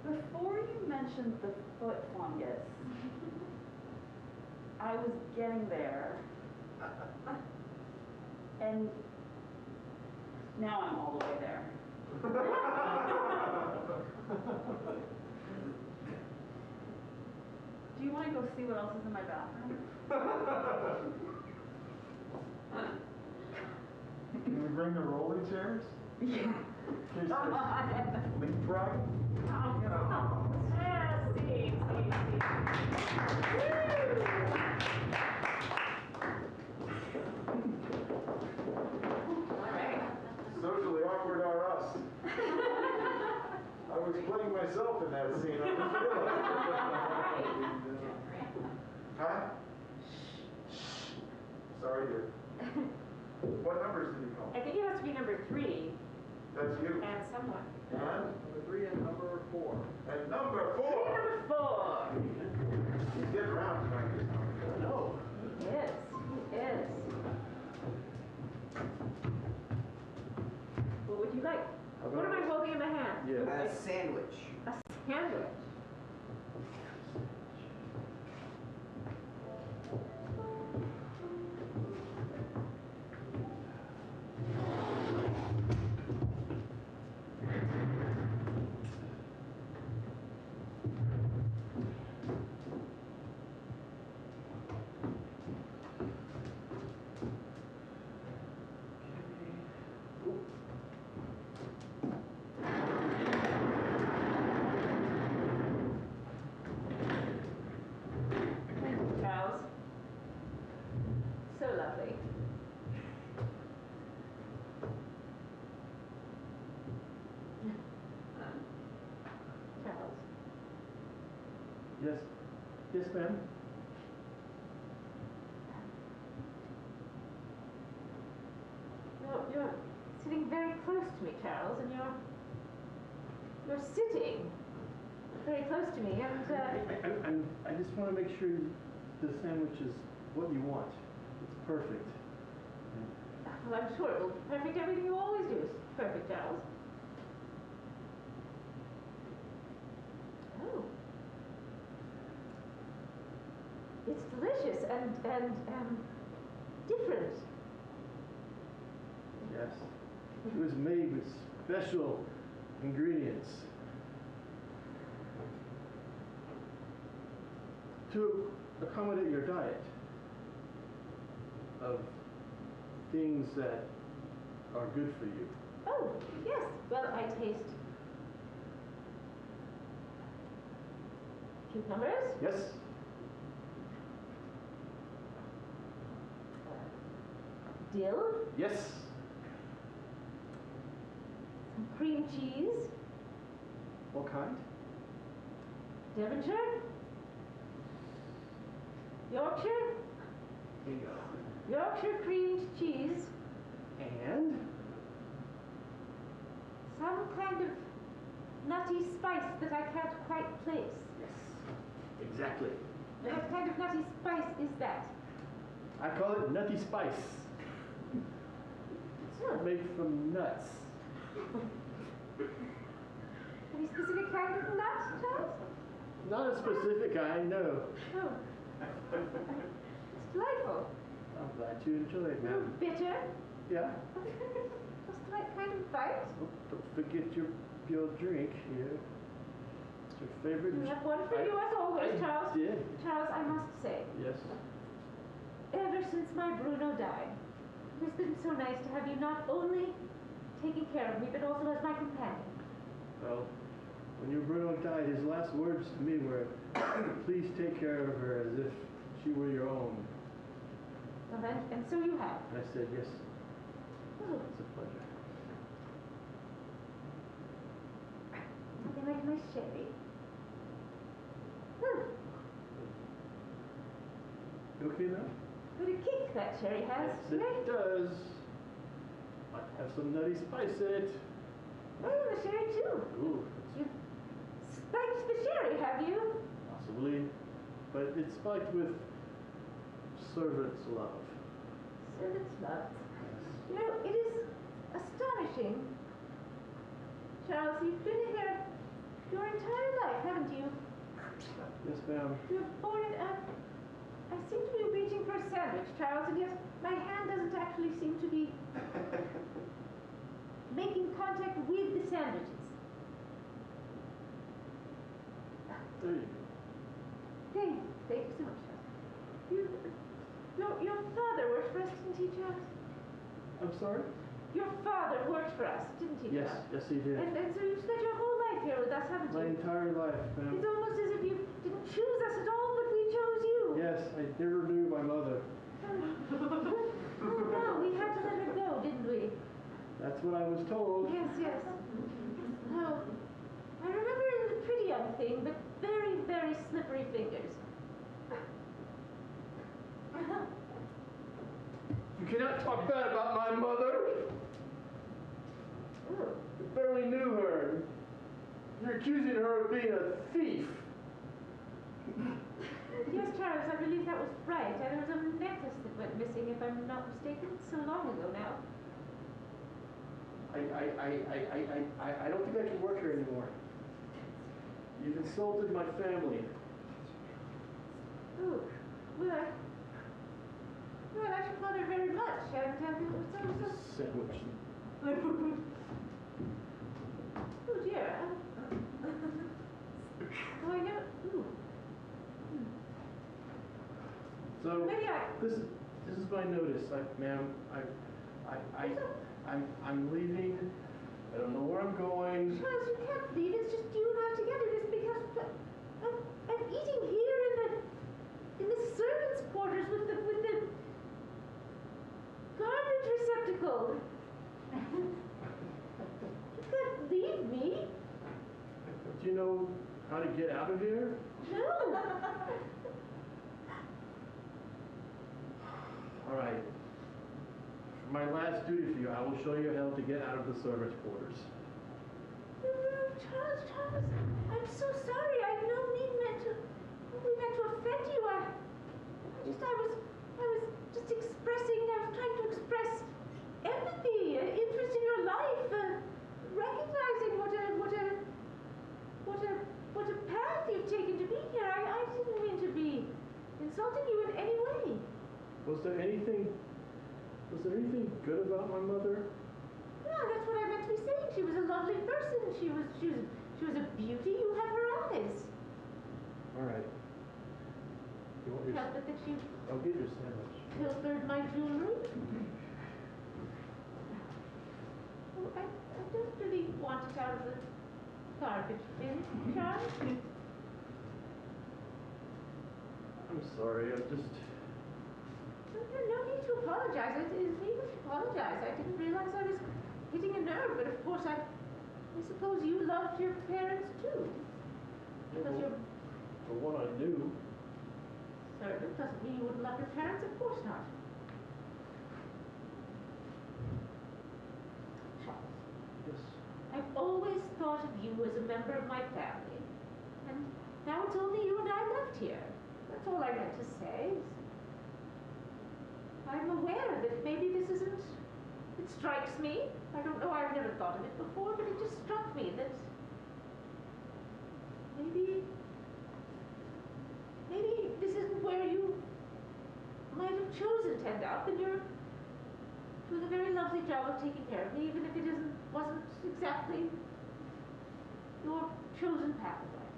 Before you mentioned the foot fungus, I was getting there. And now I'm all the way there. Do you want to go see what else is in my bathroom? Can we bring the rolling chairs? Yeah. In case there's leapfrog? Oh, You know. yeah, see. All right. Socially awkward are us. I was playing myself in that scene. I didn't realize. Huh? Sorry, dear. What numbers did he call? I think it has to be number 3 That's you. and someone. And? Number 3 and number 4. And number 4. Number 4. He's getting around tonight. This number 4. No. He is. What would you like? How What am I about- holding in my hand? Yeah. A sandwich. A sandwich. Thank you, Charles. So lovely. Charles. Yes. Yes, ma'am. You're sitting very close to me, Charles, and you're sitting very close to me, and I just want to make sure the sandwich is what you want. It's perfect. well, I'm sure it'll be perfect. Everything you always do is perfect, Charles. Oh, it's delicious and different. Yes. It was made with special ingredients to accommodate your diet of things that are good for you. Oh, yes. Well, I taste cucumbers, Yes? dill, Yes? some cream cheese, What kind? Devonshire, Yorkshire, Here you go. Yorkshire creamed cheese, And some kind of nutty spice that I can't quite place. yes, exactly. What kind of nutty spice is that? I call it nutty spice. It's made from nuts. Any specific kind of nut, Charles? Not a specific kind, no. Oh. It's delightful. I'm glad you enjoy it, A little ma'am. bitter. Yeah. Just the right kind of bite. Oh, don't forget your drink here. It's your favorite. We have one for you as always, I Charles. did. Charles, I must say, Yes. ever since my Bruno died, it has been so nice to have you not only taking care of me, but also as my companion. Well, when your Bruno died, his last words to me were, "Please take care of her as if she were your own." Well, and so you have. And I said, "Yes, Oh, it's a pleasure." something like my sherry. Hmm, You okay now? what a kick that sherry has. Yes, Right? it does. Might have some nutty spice in it. Oh, the sherry too. Ooh, You've spiked the sherry, have you? possibly. But it's spiked with servant's love. Servant's love. You know, it is astonishing. Charles, you've been here your entire life, haven't you? Yes, ma'am. You've borne it up. I seem to be reaching for a sandwich, Charles, and yet my hand doesn't actually seem to be making contact with the sandwiches. There you go. Thank you so much, Charles. Your father worked for us, didn't he, Charles? I'm sorry? Your father worked for us, didn't he, Yes, Charles? yes, he did. And so you've spent your whole life here with us, haven't My you? entire life, ma'am. It's almost as if you didn't choose us at all, but we chose you. Yes, I never knew my mother. Oh no, we had to let her go, didn't we? That's what I was told. Yes, yes. Oh, I remember it was a pretty young thing, but very, very slippery fingers. You cannot talk bad about my mother. Oh, You barely knew her. You're accusing her of being a thief. yes, Charles, I believe that was right. There was a necklace that went missing, if I'm not mistaken, so long ago now. I don't think I can work here anymore. You've insulted my family. Oh, well, I like your mother very much, and so. Sandwich. Oh dear. Oh, I never. Ooh. So Maybe this is my notice, ma'am. I'm leaving. I don't know where I'm going. Charles, you can't leave. It's just you and I together. Just because I'm eating here in the servants' quarters with the garbage receptacle. You can't leave me. Do you know how to get out of here? No. All right. For my last duty for you, I will show you how to get out of the servants' quarters. Charles, I'm so sorry. I no mean meant to offend you. I was just expressing. I was trying to express empathy, interest in your life, recognizing what a path you've taken to be here. I didn't mean to be insulting you in any way. Was there anything good about my mother? No, that's what I meant to be saying. She was a lovely person. She was a beauty. You have her eyes. All right. You want your? Help it that you I'll get your sandwich. pilfered my jewelry. Oh, I don't really want it out of the garbage bin, Charles. I'm sorry. I'm just. No need to apologize. It is me who should apologize. I didn't realize I was hitting a nerve, but of course I suppose you loved your parents too. Because you're For what I knew. so alternative doesn't mean you wouldn't love your parents, of course not. Charles, Yes. I've always thought of you as a member of my family, and now it's only you and I left here. That's all I meant to say. I'm aware that maybe this isn't, it strikes me, I don't know, I've never thought of it before, but it just struck me that maybe this isn't where you might have chosen to end up, and you're doing a very lovely job of taking care of me, even if it wasn't exactly your chosen path of life.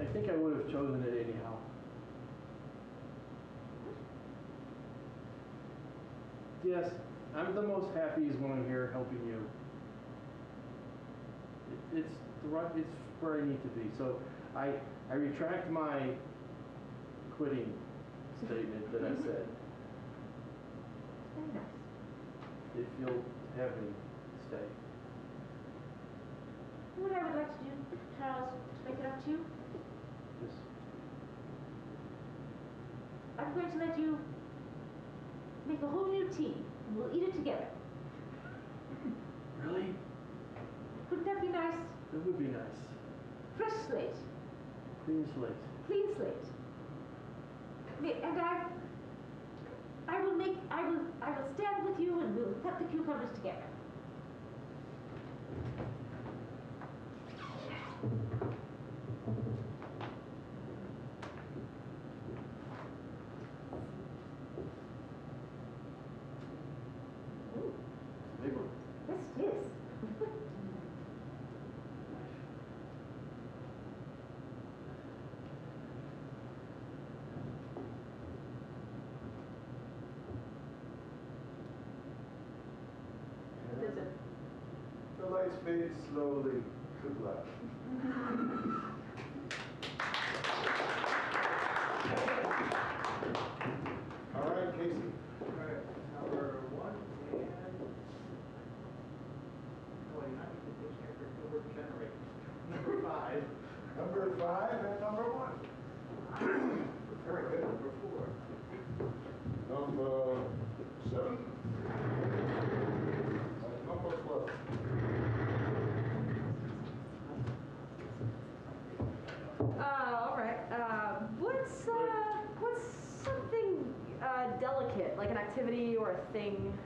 I think I would have chosen it anyhow. Yes, I'm the most happiest when I'm here helping you. It's where I need to be. So I retract my quitting statement that I said. Very nice. If you'll have me stay. What I would like to do, Charles, to make it up to you, Yes. I'm going to let you make a whole new tea, and we'll eat it together. Really? Wouldn't that be nice? That would be nice. Fresh slate, Clean slate. clean slate. And I will stand with you, and we'll cut the cucumbers together. Ooh, Big one. yes, it is. What is it? The lights fade slowly to black. All right, Casey. Alright, number 1 and 29, number generate. Number 5. Number 5 and number 1. Very good. Number 4. Number 7. And number 12. All right. What's something delicate, like an activity or a thing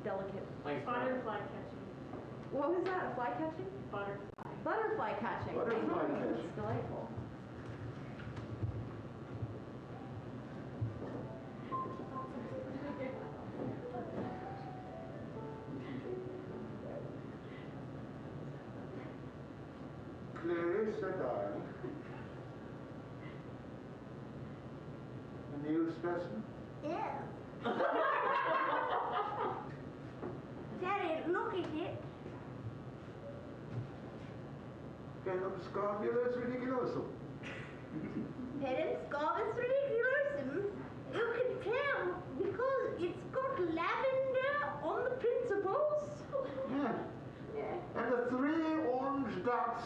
delicate? Like Butterfly catching. What was that? Fly catching? Butterfly. Butterfly catching. Butterfly Oh, catching. that's delightful. Clarice and I. A new specimen. Yeah. Daddy, look at it. Genus Scarbulus ridiculosum. Parents, Scarvis ridiculosum. You can tell because it's got lavender on the principles. Yeah. Yeah. And the 3 orange dots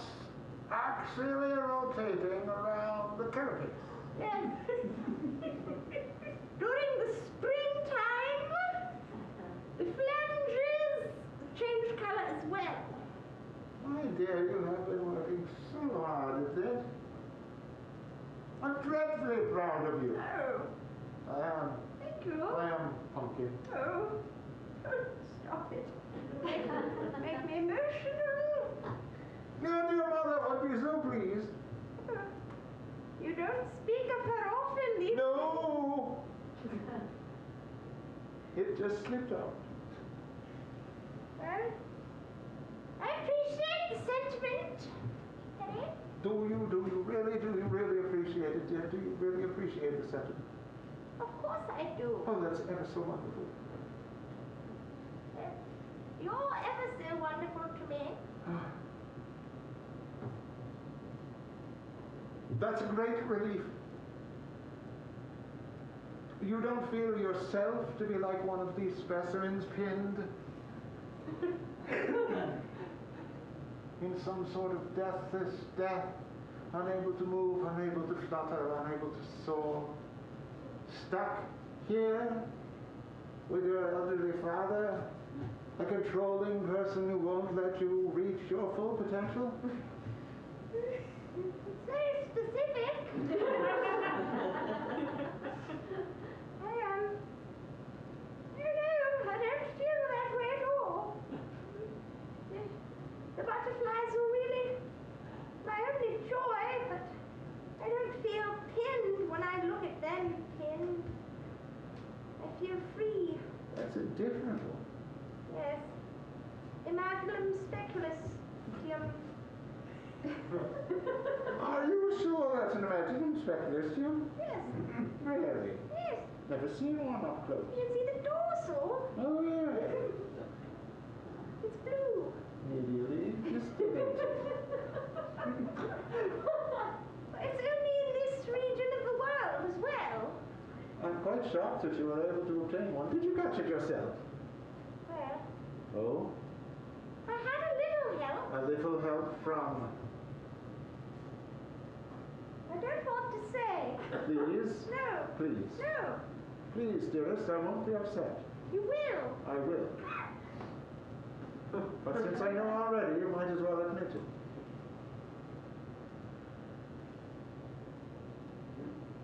axially rotating around the carapace. Yeah. During the springtime, the flanges change color as well. My dear, you have been working so hard at this. I'm dreadfully proud of you. Oh, thank you. I am pumpkin. Oh, stop it. Make me emotional. Your dear mother would be so pleased. You don't speak of her often these No! It just slipped out. Well, I appreciate the sentiment. Daddy. Do you really appreciate it, dear? Do you really appreciate the sentiment? Of course I do. Oh, that's ever so wonderful. You're ever so wonderful to me. That's a great relief. You don't feel yourself to be like one of these specimens pinned In some sort of deathless death, unable to move, unable to flutter, unable to soar, stuck here with your elderly father, a controlling person who won't let you reach your full potential? It's very specific. I don't feel that way at all. The butterflies are really my only joy, but I don't feel pinned when I look at them pinned. I feel free. That's a different one. Yes. Immaculum speculum. Are you sure that's an imaginum speculum? Yes. Really? Yes. Never seen one up close. You can see the dorsal. Oh, yeah. It's blue. Immediately discriminated. It's only in this region of the world as well. I'm quite shocked that you were able to obtain one. Did you catch it yourself? Well, Oh? I had a little help. A little help from... I don't want to say. Please? No. Please. No. Please, dearest, I won't be upset. You will. I will. But since I know already, you might as well admit it.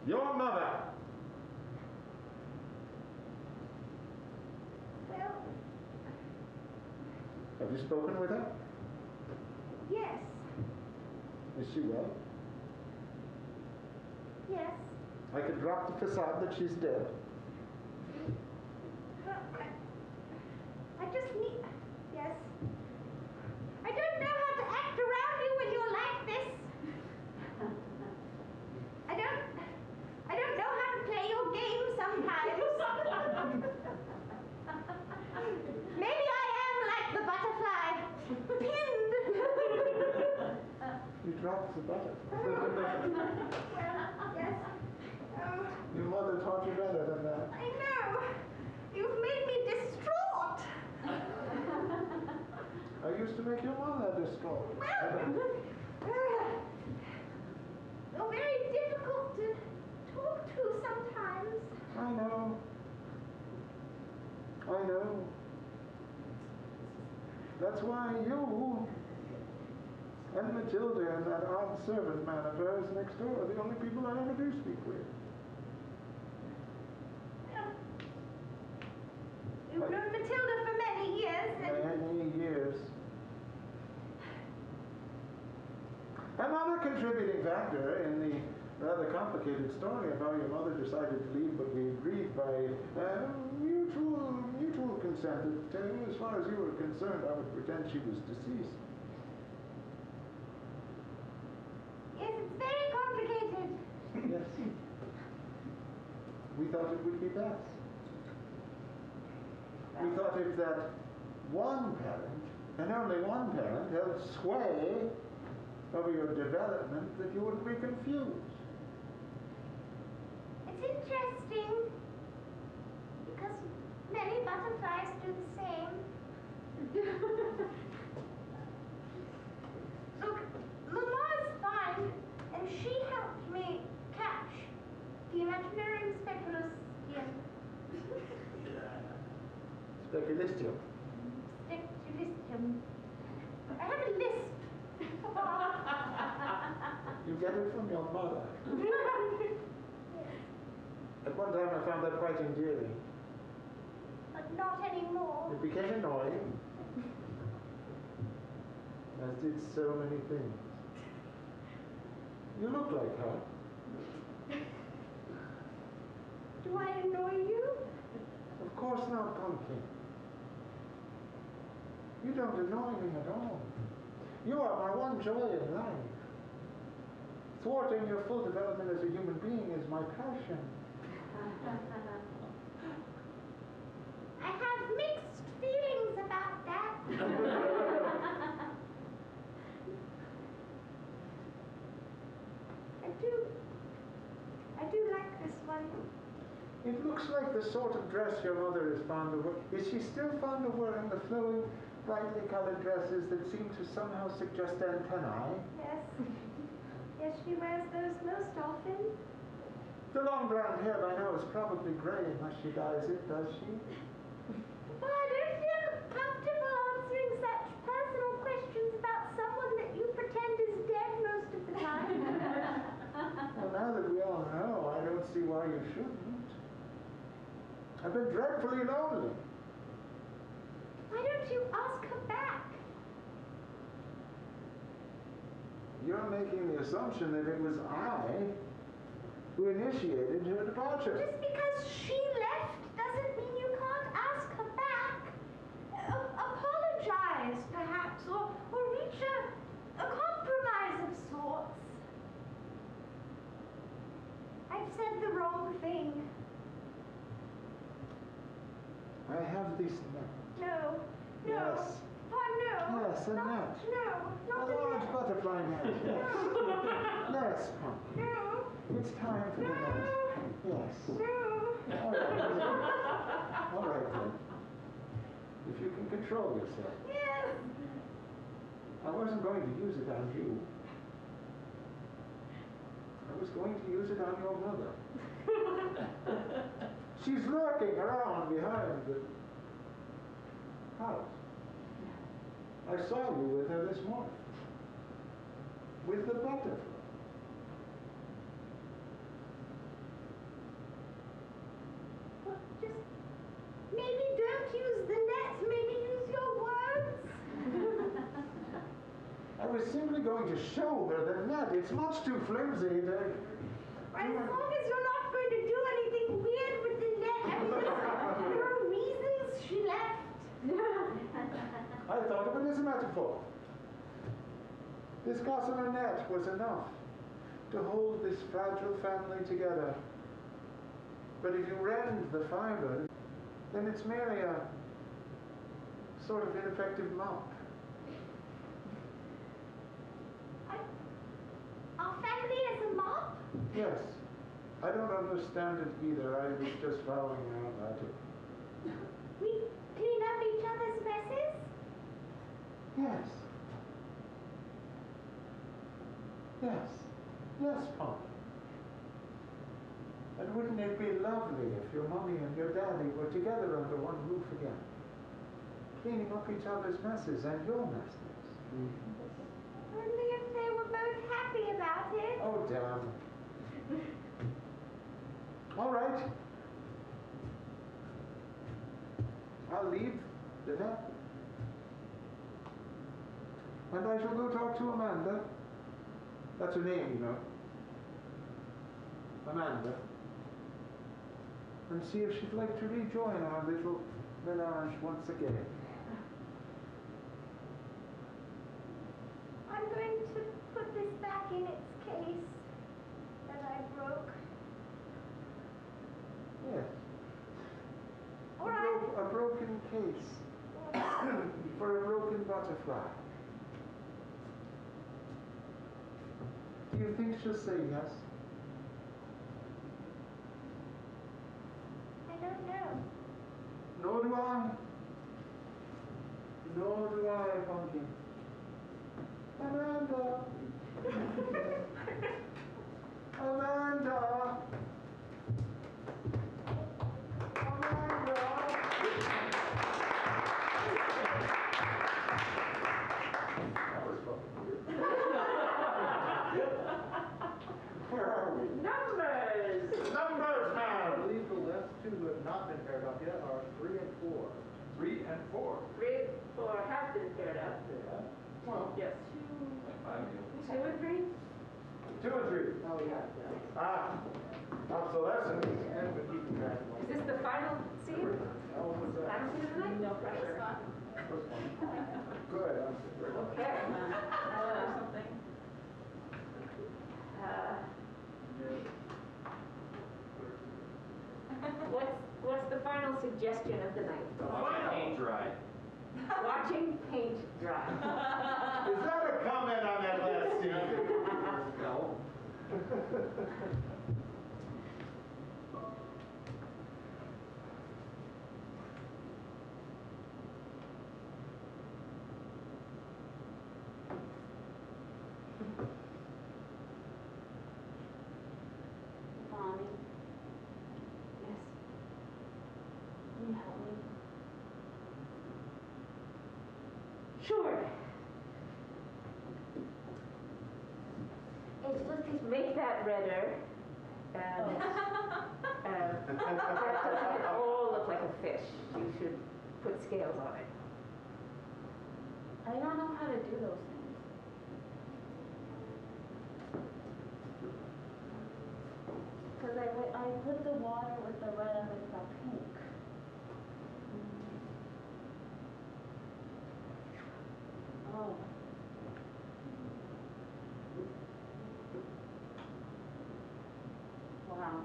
Your mother! Well, Have you spoken with her? yes. Is she well? Yes. I could drop the facade that she's dead. I just need... Yes. I don't know how to act around you when you're like this. I don't know how to play your game sometimes. Maybe I am like the butterfly. Pinned. You dropped the butterfly. Yes. Oh, Your mother taught you better than that. I know. You've made me distraught. I used to make your mother distraught. You're very difficult to talk to sometimes. I know. I know. That's why you and Matilda and that odd servant man of hers next door are the only people I ever do speak with. You've known Matilda for many years, and Many years. Another contributing factor in the rather complicated story of how your mother decided to leave, but we agreed by mutual consent that as far as you were concerned, I would pretend she was deceased. yes, it's very complicated. Yes. We thought it would be best. We thought if that one parent, and only one parent, held sway over your development, that you wouldn't be confused. It's interesting because many butterflies do the same. Look, Mama's fine, and she helped me catch the imaginary speculus skin. Speculistio. Speculum. I have a lisp. You get it from your mother. At one time I found that quite endearing. But not anymore. It became annoying, as did so many things. You look like her. Do I annoy you? Of course not, Pumpkin. You don't annoy me at all. You are my one joy in life. Thwarting your full development as a human being is my passion. I have mixed feelings about that. I do like this one. It looks like the sort of dress your mother is fond of. Is she still fond of wearing the flowing brightly colored dresses that seem to somehow suggest antennae. Yes. Yes, she wears those most often. The long brown hair by now is probably gray unless she dyes it, does she? Well, I don't feel comfortable answering such personal questions about someone that you pretend is dead most of the time. Well, now that we all know, I don't see why you shouldn't. I've been dreadfully lonely. Why don't you ask her back? You're making the assumption that it was I who initiated her departure. Just because she left doesn't mean you can't ask her back. Apologize, perhaps, or reach a compromise of sorts. I've said the wrong thing. I have this net. No. No. Yes. Oh, no. Yes, a net. No, A not a large net. butterfly net. Yes. Yes, Punk. No. It's time for the net. Yes. No. All right. All right, then. If you can control yourself. Yes. I wasn't going to use it on you. I was going to use it on your mother. She's lurking around behind the house. I saw you with her this morning. With the butterfly. Well, just maybe don't use the net, maybe use your words. I was simply going to show her the net. It's much too flimsy to... As long as you're not going to do anything weird with the net, I mean, there are reasons she left. I thought of it as a metaphor. This gossamer net was enough to hold this fragile family together. But if you rend the fiber, then it's merely a sort of ineffective mop. Our family is a mop? Yes. I don't understand it either. I was just following around logic. We clean up each other's messes? Yes. Yes. Yes, Pop. And wouldn't it be lovely if your mommy and your daddy were together under one roof again? Cleaning up each other's messes and your messes. Only if they were both happy about it. Oh, damn. All right. I'll leave the net. And I shall go talk to Amanda. That's her name, you know. Amanda. And see if she'd like to rejoin our little menage once again. I'm going to put this back in its case that I broke. Yes. All right. A broken case. For a broken butterfly. Do you think she'll say yes? I don't know. Nor do I. Nor do I, Pumpkin. Amanda! Amanda! Amanda! That was fucking weird. Where are we? Numbers! Numbers, I man! believe the last two who have not been paired up yet are 3 and 4. 3 and 4. 3, 4 have been paired up. Yeah. Well, Yes. Like 5 of you. 2 and 3? 2 and 3. Oh, yeah. Ah, obsolescent. And we keep track of Is this the final scene? Oh, what's that? Final scene of the night? No pressure. First one. Good. Okay. Something. What's the final suggestion of the night? Watch paint dry. Watching paint dry. Is that a comment on that last scene? No. Sure. It's just make that redder. And that doesn't at all look like a fish. You should put scales on it. I don't know how to do those things. Because I put the water with the red and with the pink. Oh. Wow.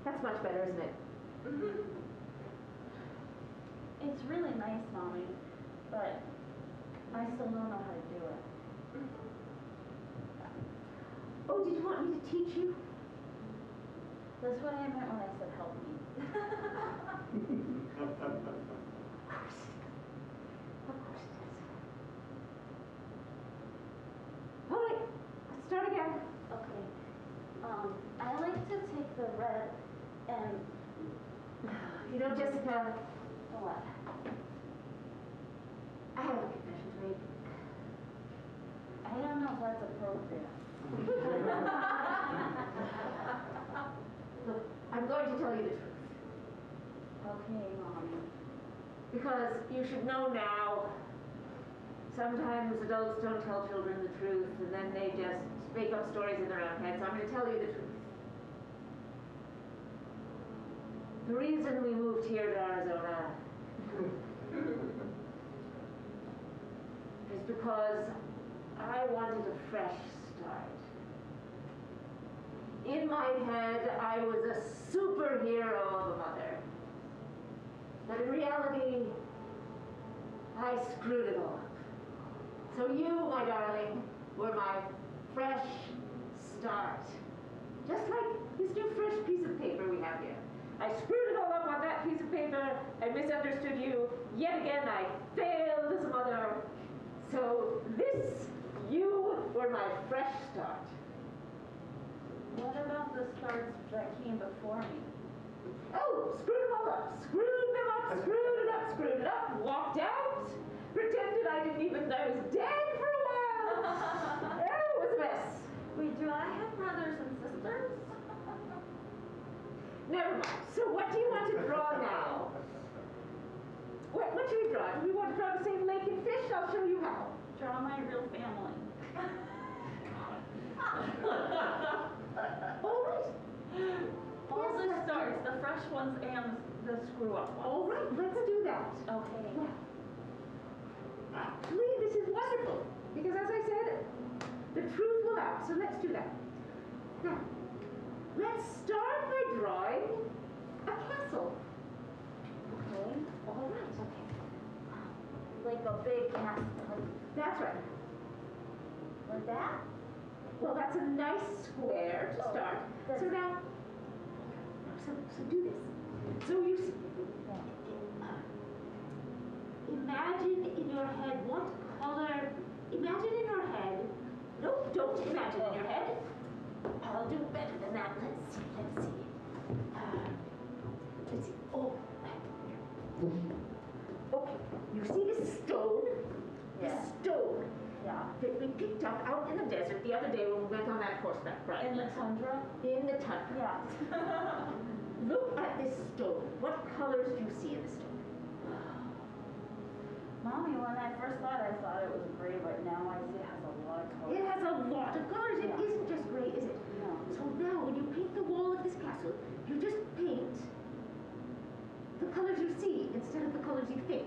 That's much better, isn't it? It's really nice, Mommy, but I still don't know how to do it. Oh, did you want me to teach you? That's what I meant when I said help me. Of course. Of course it is. All right, let's start again. Okay. I like to take the red and You know, Jessica, what? I have a confession to make. I don't know if that's appropriate. Look, I'm going to tell you the truth. Okay, Mommy. Because you should know now, sometimes adults don't tell children the truth and then they just make up stories in their own heads. So I'm going to tell you the truth. The reason we moved here to Arizona is because I wanted a fresh start. In my head, I was a superhero of a mother. But in reality, I screwed it all up. So you, my darling, were my fresh start. Just like this new fresh piece of paper we have here. I screwed it all up on that piece of paper. I misunderstood you. Yet again, I failed as a mother. So this, you were my fresh start. What about the starts that came before me? Oh, screwed them all up. Screwed them up, screwed it up, walked out, pretended I didn't even know I was dead for a while. Oh, it was a mess. Wait, do I have brothers and sisters? Never mind. So what do you want to draw now? What should we draw? Do we want to draw the same lake and fish? I'll show you how. Draw my real family. All right. All Yes, the let's starts, do it. the fresh ones and the screw up ones. All right, let's do that. Okay. Actually, this is wonderful. Because as I said, the truth will out. So let's do that. Now, let's start by drawing a castle. Okay. All right. Okay. Like a big castle. That's right. Like that? Well, that's a nice square to start. So now, so do this. So you see, imagine in your head what color, imagine in your head, nope, don't imagine in your head. I'll do better than that. Let's see. Let's see. Oh. Okay, you see this stone? Yeah. This stone Yeah. that we picked up out in the desert the other day when we went on that horseback ride. In the tundra? In the tundra. Yeah. Look at this stone. What colors do you see in the stone? Mommy, when I first thought it was gray, but now I see it has a lot of color. It has a lot of colors. It Yeah. isn't just gray, is it? No. So now when you paint the wall of this castle, you just paint the colors you see instead of the colors you think.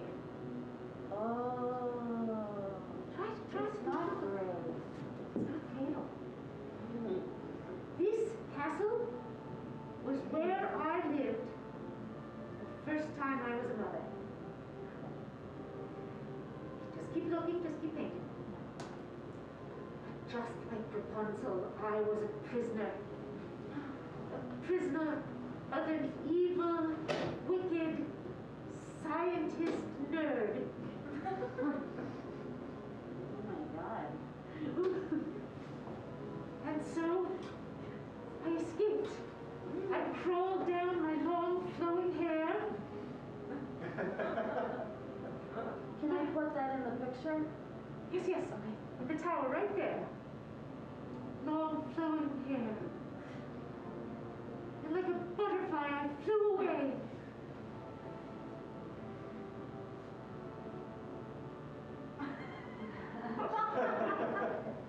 Oh. Try It's not gray. It's not pale. This castle was where I lived the first time I was a mother. Just keep looking, just keep painting. Just like Rapunzel, I was a prisoner. A prisoner of an evil, wicked, scientist nerd. Oh my god. And so, I escaped. I crawled down my long flowing hair tower right there. Long flowing hair. And like a butterfly, I flew away.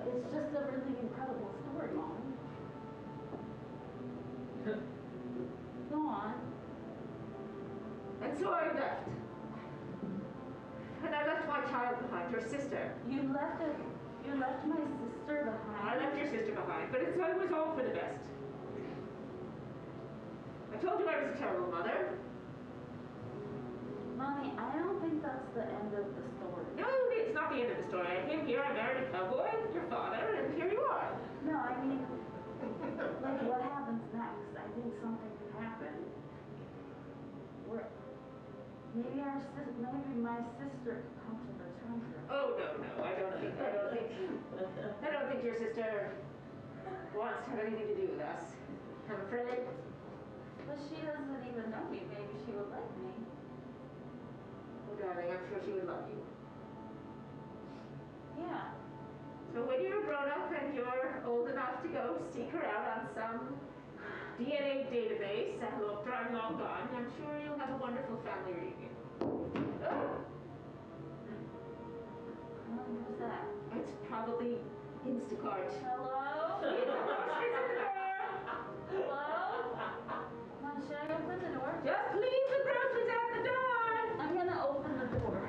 It's just a really incredible story, Mom. Go on. And so I left. And I left my child behind, her sister. You left my sister behind. I left your sister behind, but it was all for the best. I told you I was a terrible mother. Mommy, I don't think that's the end of the story. No, it's not the end of the story. I came here, I married a cowboy, your father, and here you are. No, I mean, like, what happens next? I think something could happen. Maybe my sister could come to the tundra. Oh no, I don't think your sister wants to have anything to do with us. I'm afraid. But she doesn't even know me. Maybe she would like me. Oh darling, I'm sure she would love you. Yeah. So when you're grown up and you're old enough to go seek her out on some DNA database and after I'm long gone, I'm sure you'll have a wonderful family reunion. Oh, Who's that? it's probably Instacart. Hello? Leave the groceries in the door. Hello? Come on, should I open the door? Just leave the groceries at the door. I'm gonna open the door.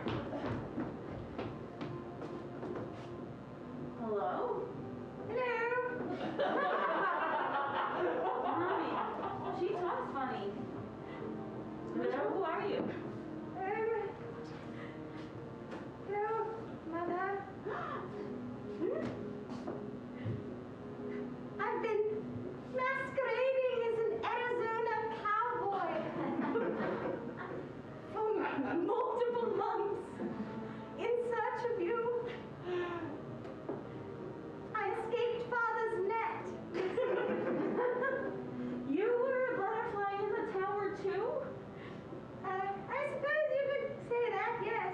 Hello? Hello. Mommy, she talks funny. Who are you? Hello, Mother. I've been masquerading as an Arizona cowboy for multiple months in search of you. I escaped Father's net. You were a butterfly in the tower too? I suppose you could say that, yes.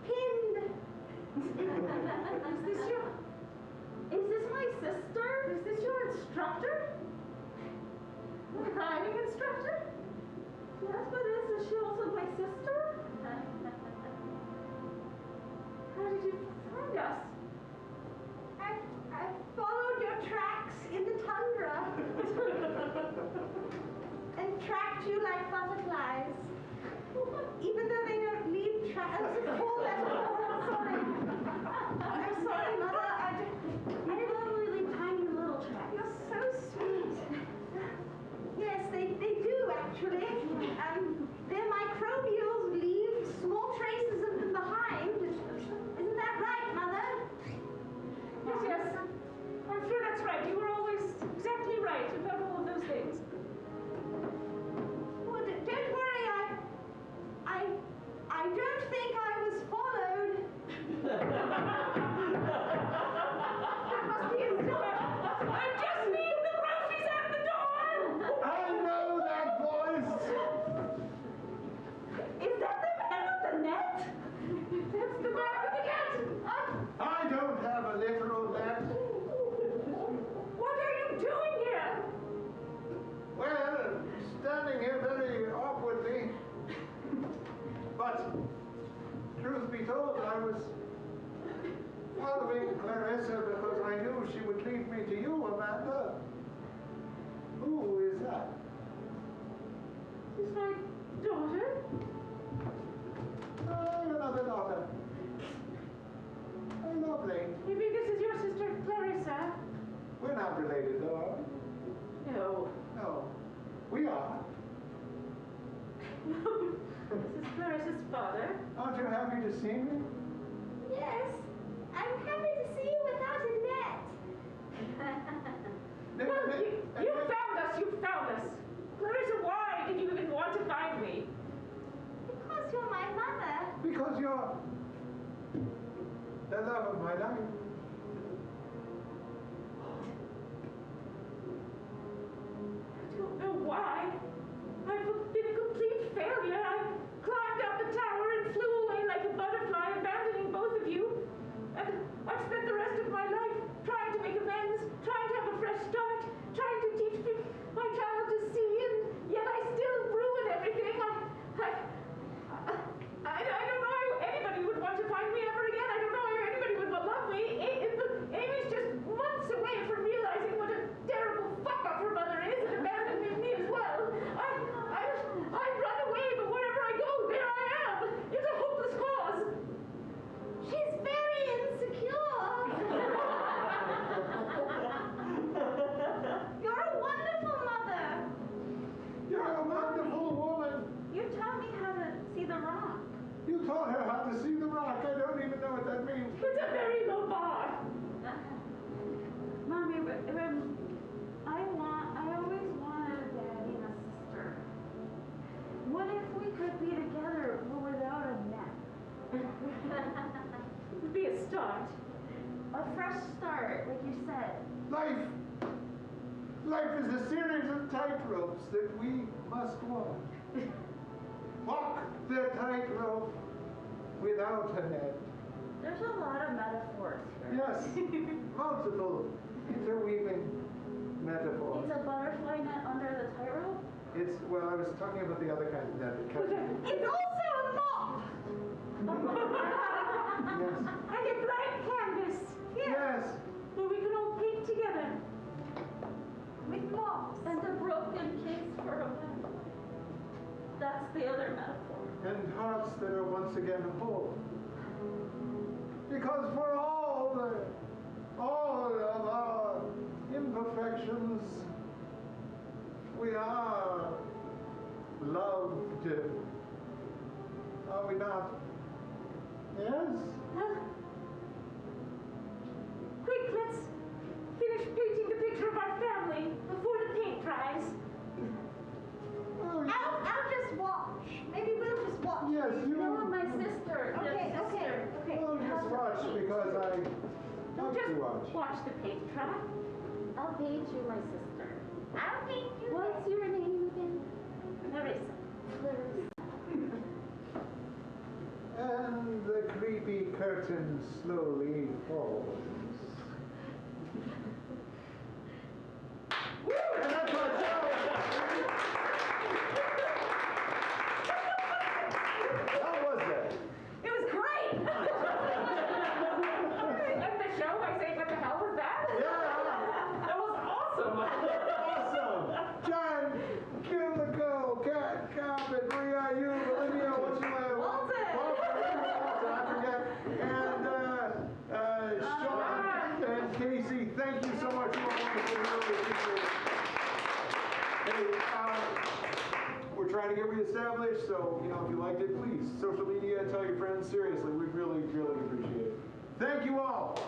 Pinned. Is this my sister? Is this your instructor? Climbing instructor? Yes, but is she also my sister? How did you find us? I followed your tracks in the tundra and tracked you like butterflies. Even though they don't leave tracks. I'm sorry. I'm sorry, Mother. I You really tiny little tracks. You're so sweet. Yes, they do actually. Their microbials leave small traces of them behind. Isn't that right, Mother? Yes. I'm sure that's right. You were always exactly right about all of those things. Well, don't worry. I don't think I was followed. That must be Instacart. I just leave the groceries at the door. I know that voice! Is that the man with the net? That's the man with the net. I don't have a literal net. What are you doing here? Well, standing here very awkwardly. But, truth be told, I was following Clarissa because I knew she would lead me to you, Amanda. Who is that? Is my daughter? Oh, another daughter. Oh, lovely. Maybe this is your sister Clarissa? We're not related, though, are we? No. No. We are. This is Clarissa's father. Aren't you happy to see me? Yes, I'm happy to see you without a net. Well, you found us. You found us. Clarissa, why did you even want to find me? Because you're my mother. Because you're the love of my life. I don't know why. I've been a complete failure. I climbed up the tower and flew away like a butterfly, abandoning both of you. And I've spent the rest of we could be together without a net. It'd be a start. A fresh start, like you said. Life is a series of tightropes that we must walk. Walk the tightrope without a net. There's a lot of metaphors here. Yes, multiple interweaving metaphors. Is a butterfly net under the tightrope? Well, I was talking about the other kind of net. It's also a mop. Yes. And a blank canvas. Yes. Where we can all paint together. With mops. And a broken case for a lamp. That's the other metaphor. And hearts that are once again whole. Because for all of our imperfections, we are loved. Are we not? Yes? Quick, let's finish painting the picture of our family before the paint dries. I'll just watch. Maybe we'll just watch. Yes, you. No, my sister. Okay, Your sister. Okay. We'll just watch because I Don't like just to watch. watch the paint dry. I'll paint you, my sister. I'll paint you. What's your name again? Larissa. And the creepy curtain slowly falls. And that's our show. How was that? It was great! End the show by saying, what the hell was that? Yeah, That was awesome. awesome. John, Kimiko, Cat, Carpet, Maria, you, Olivia, what's your name? Walton. I forget. And Sean and Casey, thank you so much. You are wonderful. We really appreciate it. Hey, we're trying to get reestablished, so, if you liked it, please, social media, tell your friends. Seriously, we really, really appreciate it. Thank you all.